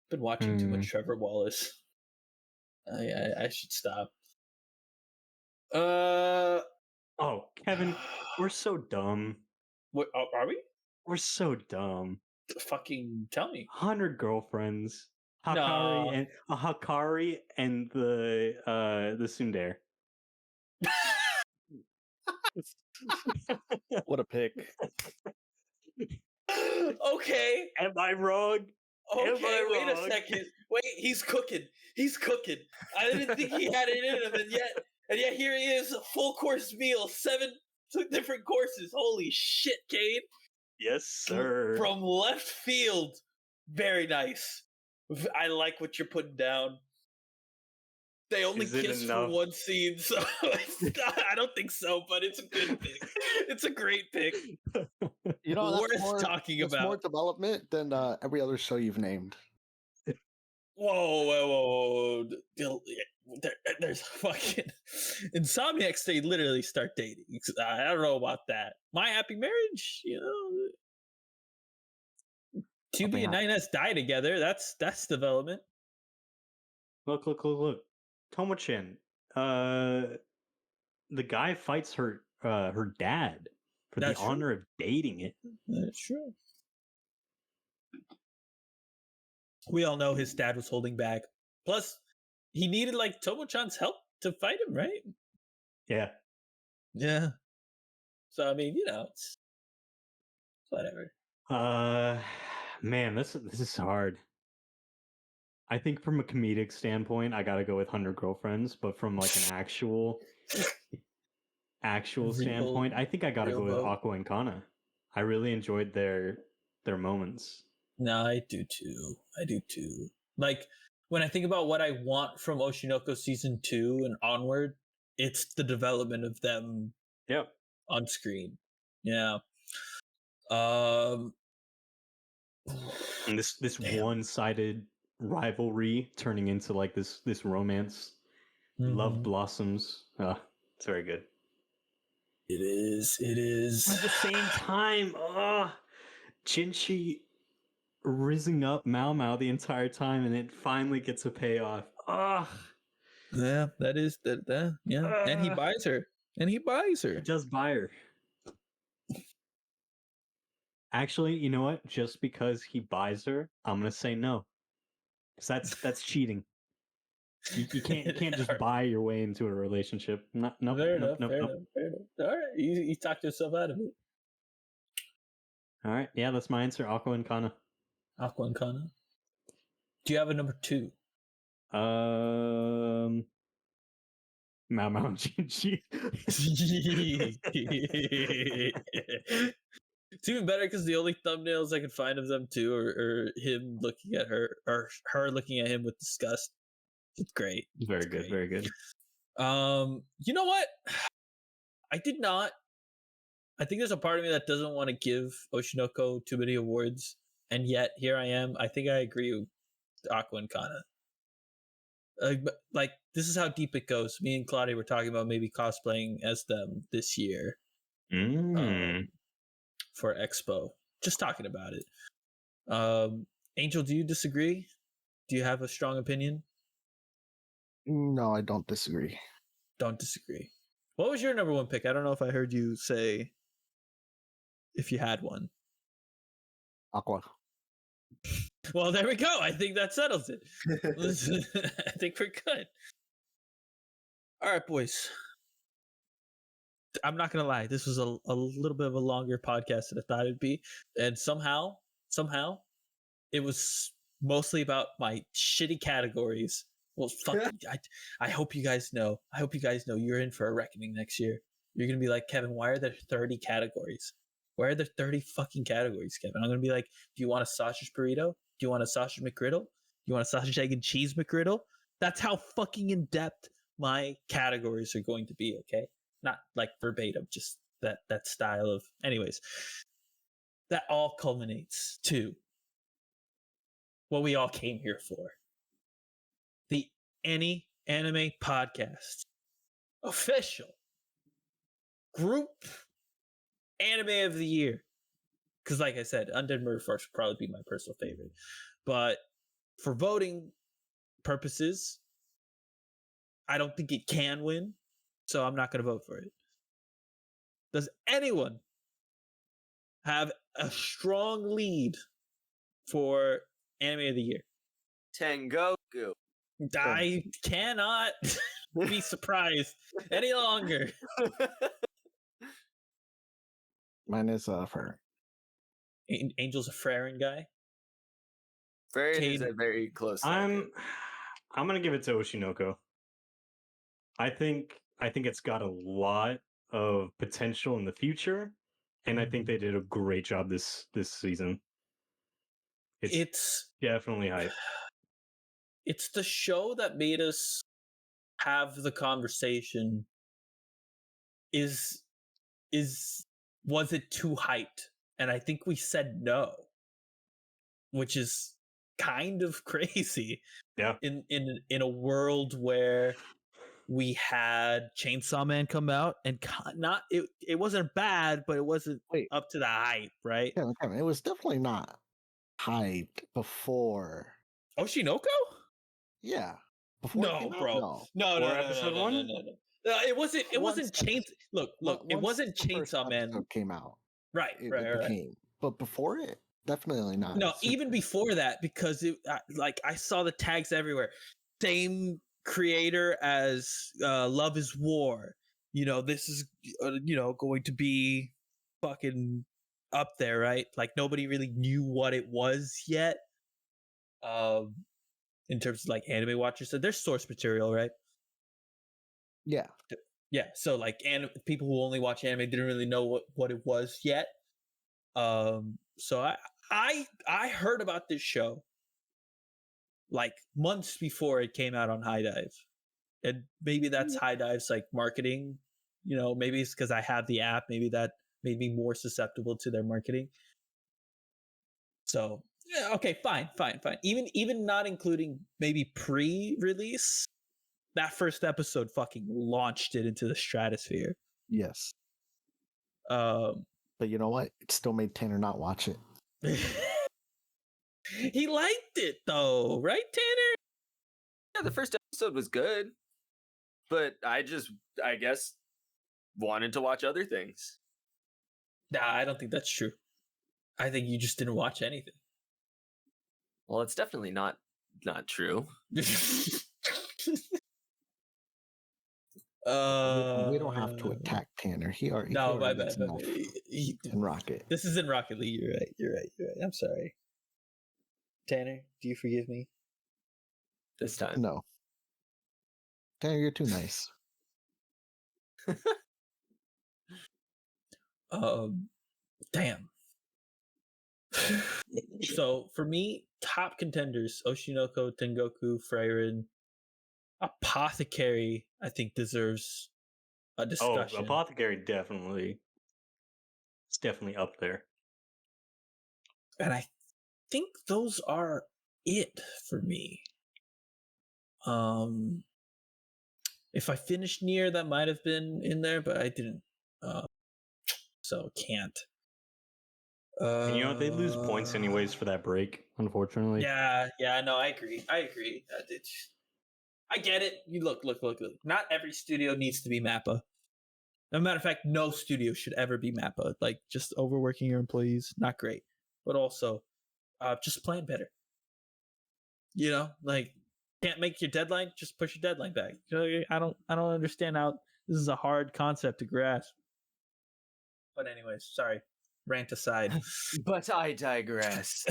Been watching too much Trevor Wallace. I should stop. Oh, Kevin, we're so dumb. What are we? We're so dumb. Fucking tell me. 100 girlfriends. Hakari and the tsundere. What a pick. Okay. Am I wrong? Okay, wait a second. Wait, he's cooking. I didn't think he had it in him, and yet here he is, a full course meal, 7 different courses. Holy shit, Cade. Yes, sir. From left field. Very nice. I like what you're putting down. They only kiss for one scene, so I don't think so, but it's a good pick. It's a great pick. You know, worth talking about. More development than every other show you've named. Whoa. There's fucking Insomniacs. They literally start dating. I don't know about that. My Happy Marriage, you know. QB and 9S die together. That's development. Look. Tomo-chan. The guy fights her dad for the honor of dating it. That's true. We all know his dad was holding back. Plus, he needed like Tomo-chan's help to fight him, right? Yeah. So I mean, you know, it's whatever. Man, this is hard. I think from a comedic standpoint, I gotta go with 100 Girlfriends, but from like an actual standpoint, I think I gotta go with Aqua and Kana. I really enjoyed their moments. No, I do too. Like, when I think about what I want from Oshinoko season 2 and onward, it's the development of them on screen. Yeah. And this one-sided rivalry turning into like this romance. Love blossoms. It's very good. It is. At the same time, Jinchi rizzing up Mao the entire time, and it finally gets a payoff. Yeah, that is that. Yeah, and he buys her. He does buy her. Actually, you know what? Just because he buys her, I'm gonna say no, because that's cheating. You can't just buy your way into a relationship. Nope. Fair enough. All right, you talked yourself out of it. All right, yeah, that's my answer. Aqua and Kana. Do you have a number 2? Mao and Jinchi. It's even better because the only thumbnails I can find of them too are him looking at her or her looking at him with disgust. It's great. Very good. You know what? I did not. I think there's a part of me that doesn't want to give Oshinoko too many awards, and yet here I am. I think I agree with Aqua and Kana. Like this is how deep it goes. Me and Claudia were talking about maybe cosplaying as them this year for Expo. Just talking about it. Angel, do you disagree? Do you have a strong opinion? No, I don't disagree. What was your number 1 pick? I don't know if I heard you say if you had one. Aqua. Well, there we go. I think that settles it. I think we're good. All right, boys. I'm not going to lie. This was a little bit of a longer podcast than I thought it'd be. And somehow, it was mostly about my shitty categories. Well, fuck. I hope you guys know. I hope you guys know you're in for a reckoning next year. You're gonna be like, Kevin, why are there 30 categories? Why are there 30 fucking categories, Kevin? I'm gonna be like, do you want a sausage burrito? Do you want a sausage McGriddle? Do you want a sausage, egg, and cheese McGriddle? That's how fucking in depth my categories are going to be. Okay, not like verbatim, just that style of. Anyways, that all culminates to what we all came here for. The Any Anime Podcast official group anime of the year. Because like I said, Undead Murder Farce would probably be my personal favorite. But for voting purposes, I don't think it can win. So I'm not going to vote for it. Does anyone have a strong lead for anime of the year? Tengoku. I cannot be surprised any longer. Mine is Frieren. Angel's a Frieren guy. Frieren is a very close. I'm gonna give it to Oshinoko. I think it's got a lot of potential in the future, and I think they did a great job this season. It's definitely hype. It's the show that made us have the conversation. Was it too hyped? And I think we said no, which is kind of crazy. Yeah. In a world where we had Chainsaw Man come out and it wasn't bad, but it wasn't up to the hype, right? Kevin, it was definitely not hyped before Oshinoko. Yeah. Before no, bro. No. Episode 1? No, it wasn't. It wasn't Chainsaw. Look. It wasn't Chainsaw Man. Came out. Right. But before it, definitely not. No, even before that, because I saw the tags everywhere. Same creator as Love is War. This is going to be fucking up there, right? Like nobody really knew what it was yet. In terms of like anime watchers, so there's source material, right? Yeah. So like, people who only watch anime didn't really know what it was yet. So I heard about this show like months before it came out on High Dive, and maybe that's High Dive's like marketing. Maybe it's because I have the app. Maybe that made me more susceptible to their marketing. So yeah, okay, fine. Even not including maybe pre-release, that first episode fucking launched it into the stratosphere. Yes. But you know what? It still made Tanner not watch it. He liked it though, right, Tanner? Yeah, the first episode was good, but I guess wanted to watch other things. Nah, I don't think that's true. I think you just didn't watch anything. Well, it's definitely not true. We don't have to attack Tanner. He already. No, my bad. In Rocket. This is in Rocket League. You're right. I'm sorry. Tanner, do you forgive me? This time. No. Tanner, you're too nice. Damn. So for me, top contenders: Oshinoko, Tengoku, Frieren, Apothecary. I think deserves a discussion. Oh, Apothecary definitely. It's definitely up there. And I think those are it for me. If I finished near, that might have been in there, but I didn't. So can't. And they lose points anyways for that break, unfortunately. Yeah, no, I agree. I get it. You look. Not every studio needs to be MAPPA. As a matter of fact, no studio should ever be MAPPA. Like, just overworking your employees, not great. But also, just plan better. Like, can't make your deadline, just push your deadline back. I don't understand how this is a hard concept to grasp. But anyways, sorry. Rant aside. But I digress.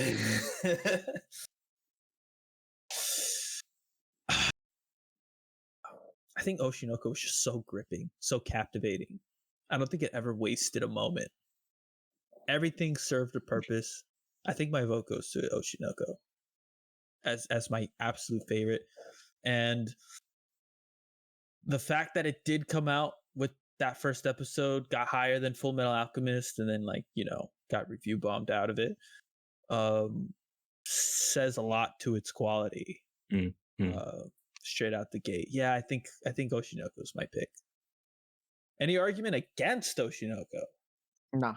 I think Oshinoko was just so gripping, so captivating. I don't think it ever wasted a moment. Everything served a purpose. I think my vote goes to Oshinoko as my absolute favorite. And the fact that it did come out with that first episode, got higher than Full Metal Alchemist, and then got review bombed out of it, says a lot to its quality. Straight out the gate. Yeah, I think Oshinoko is my pick. Any argument against Oshinoko? Nah.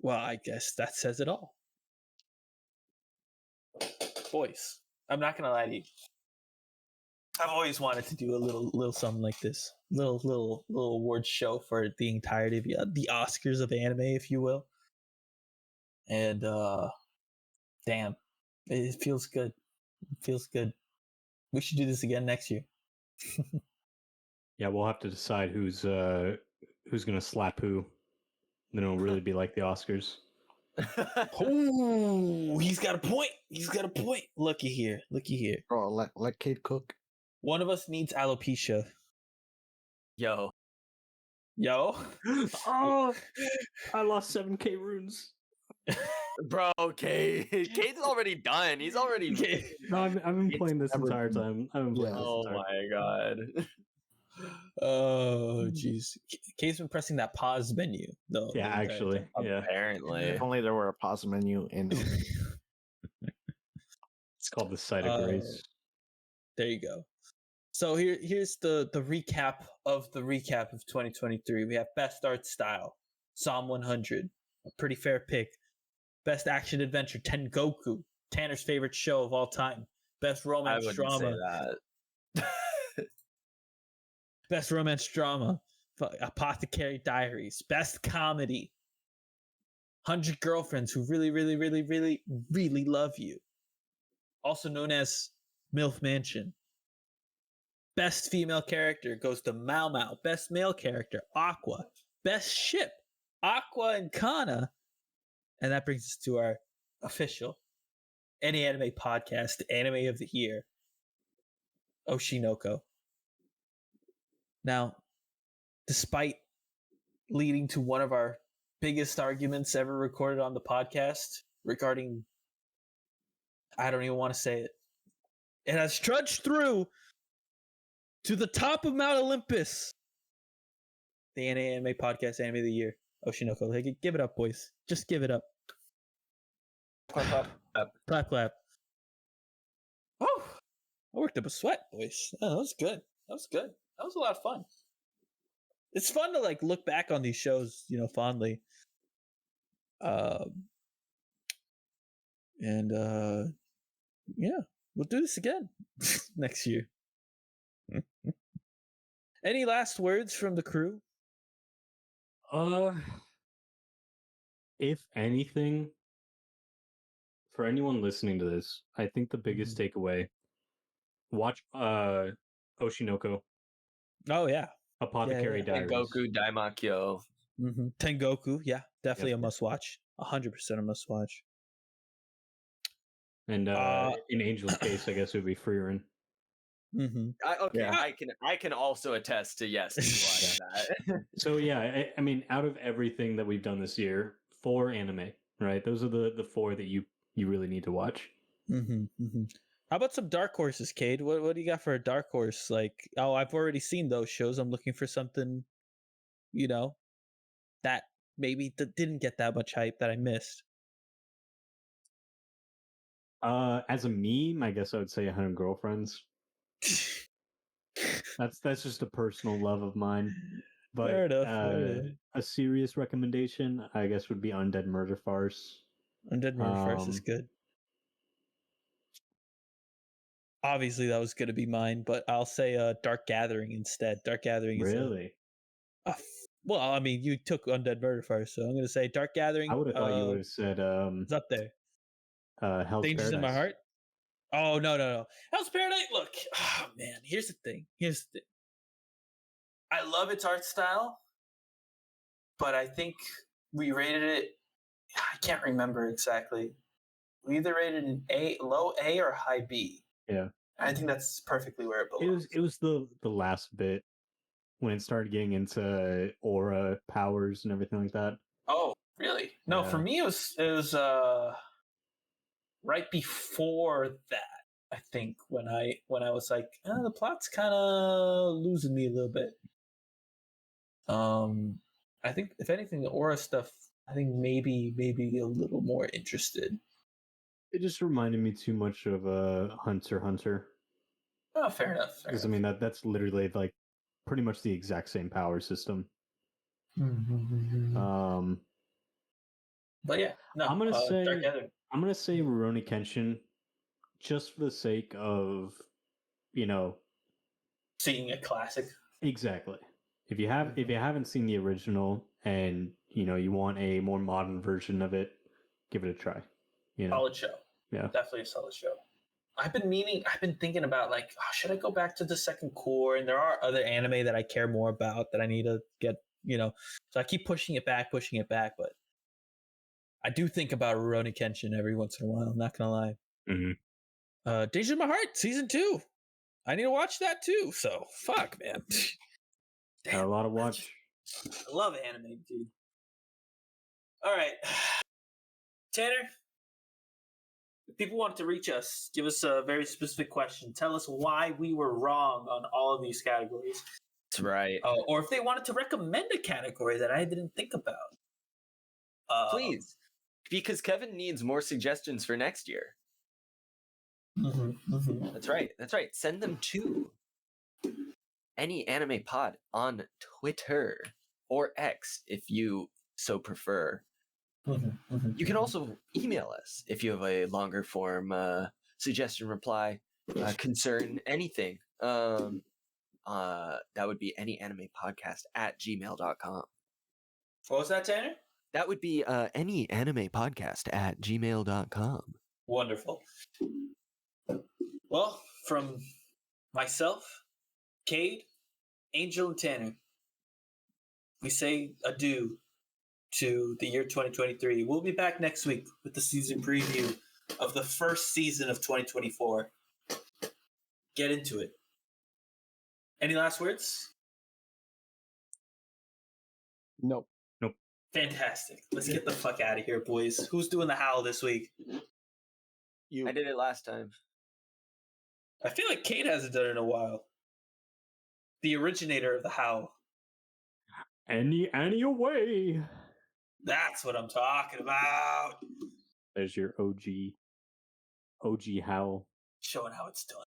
Well, I guess that says it all. Boys, I'm not gonna lie to you. I've always wanted to do a little something like this, little award show for the entirety of the Oscars of anime, if you will. And damn, it feels good. It feels good. We should do this again next year. Yeah, we'll have to decide who's gonna slap who. Then it'll really be like the Oscars. Oh, he's got a point. Looky here. Bro, let Kate cook. One of us needs alopecia. Yo. Oh, I lost 7K runes. Bro, Kate's already done. He's already. No, I've been playing this entire time. Oh my god. Oh jeez. Kate's been pressing that pause menu though. Yeah, actually. Yeah. Apparently. If only there were a pause menu in. It's called the Site of Grace. There you go. So here's the recap of 2023. We have best art style, Psalm 100, a pretty fair pick. Best action adventure, Tengoku, Tanner's favorite show of all time. Best romance drama. Say that. Best romance drama, Apothecary Diaries. Best comedy, 100 Girlfriends Who Really, Really, Really, Really, Really Love You. Also known as MILF Mansion. Best female character goes to Mao Mao. Best male character, Aqua. Best ship, Aqua and Kana. And that brings us to our official Any Anime podcast, Anime of the Year, Oshinoko. Now, despite leading to one of our biggest arguments ever recorded on the podcast regarding, I don't even want to say it, it has trudged through to the top of Mount Olympus. The Anime podcast, Anime of the Year, Oshinoko. Hey, give it up, boys. Just give it up. Clap, clap. Oh, I worked up a sweat, boys. Oh, that was good. That was a lot of fun. It's fun to look back on these shows, fondly. Yeah, we'll do this again next year. Any last words from the crew? If anything, for anyone listening to this, I think the biggest takeaway: watch Oshinoko. Oh yeah, Apothecary Diaries. Tengoku Daimakyo. Tengoku, yeah, definitely a must watch. 100% a must watch. And in Angel's case, I guess it would be Frieren. I can also attest to yes to that. So yeah, I mean, out of everything that we've done this year, 4 anime, right? Those are the 4 that you really need to watch. How about some dark horses, Cade? What do you got for a dark horse? I've already seen those shows. I'm looking for something, that maybe didn't get that much hype that I missed. As a meme, I guess I would say 100 Girlfriends. That's just a personal love of mine. But fair enough. A serious recommendation, I guess, would be Undead Murder Farce. Undead Murder Farce is good. Obviously, that was going to be mine, but I'll say Dark Gathering instead. Dark Gathering is really. Well, I mean, you took Undead Murder Farce, so I'm going to say Dark Gathering. I would have thought you would have said it's up there. Hell's Dangers Paradise. in My Heart. Oh no! Hell's Paradise. Look, oh man, here's the thing. I love its art style, but I think we rated it. I can't remember exactly. We either rated an low A or high B. Yeah. I think that's perfectly where it belongs. It was the last bit when it started getting into aura powers and everything like that. Oh, really? No, for me it was right before that. I think when I was like, the plot's kind of losing me a little bit. I think if anything, the aura stuff, I think maybe a little more interested. It just reminded me too much of Hunter x Hunter. Oh, fair enough. Because I mean that's literally like pretty much the exact same power system. But yeah, no. I'm gonna say Rurouni Kenshin, just for the sake of, seeing a classic. Exactly. If you haven't seen the original and you want a more modern version of it, give it a try. Solid show. Yeah, definitely a solid show. I've been thinking about like, should I go back to the second core? And there are other anime that I care more about that I need to get, so I keep pushing it back, but I do think about Rurouni Kenshin every once in a while. I'm not gonna lie. Mm-hmm. Danger of My Heart season 2. I need to watch that too. So fuck, man. Damn, a lot of watch. I love anime, dude. All right, Tanner. If people want to reach us, give us a very specific question. Tell us why we were wrong on all of these categories. That's right. Or if they wanted to recommend a category that I didn't think about. Please. Because Kevin needs more suggestions for next year. That's right. Send them to Any Anime Pod on Twitter or X if you so prefer. You can also email us if you have a longer form suggestion, reply, concern, anything. That would be anyanimepodcast@gmail.com. What was that, Tanner? That would be anyanimepodcast@gmail.com. Wonderful. Well, from myself, Cade, Angel, and Tanner, we say adieu to the year 2023. We'll be back next week with the season preview of the first season of 2024. Get into it. Any last words? Nope. Fantastic. Let's get the fuck out of here, boys. Who's doing the howl this week? You. I did it last time. I feel like Kate hasn't done it in a while. The originator of the howl. Any away. That's what I'm talking about. There's your OG howl. Showing how it's done.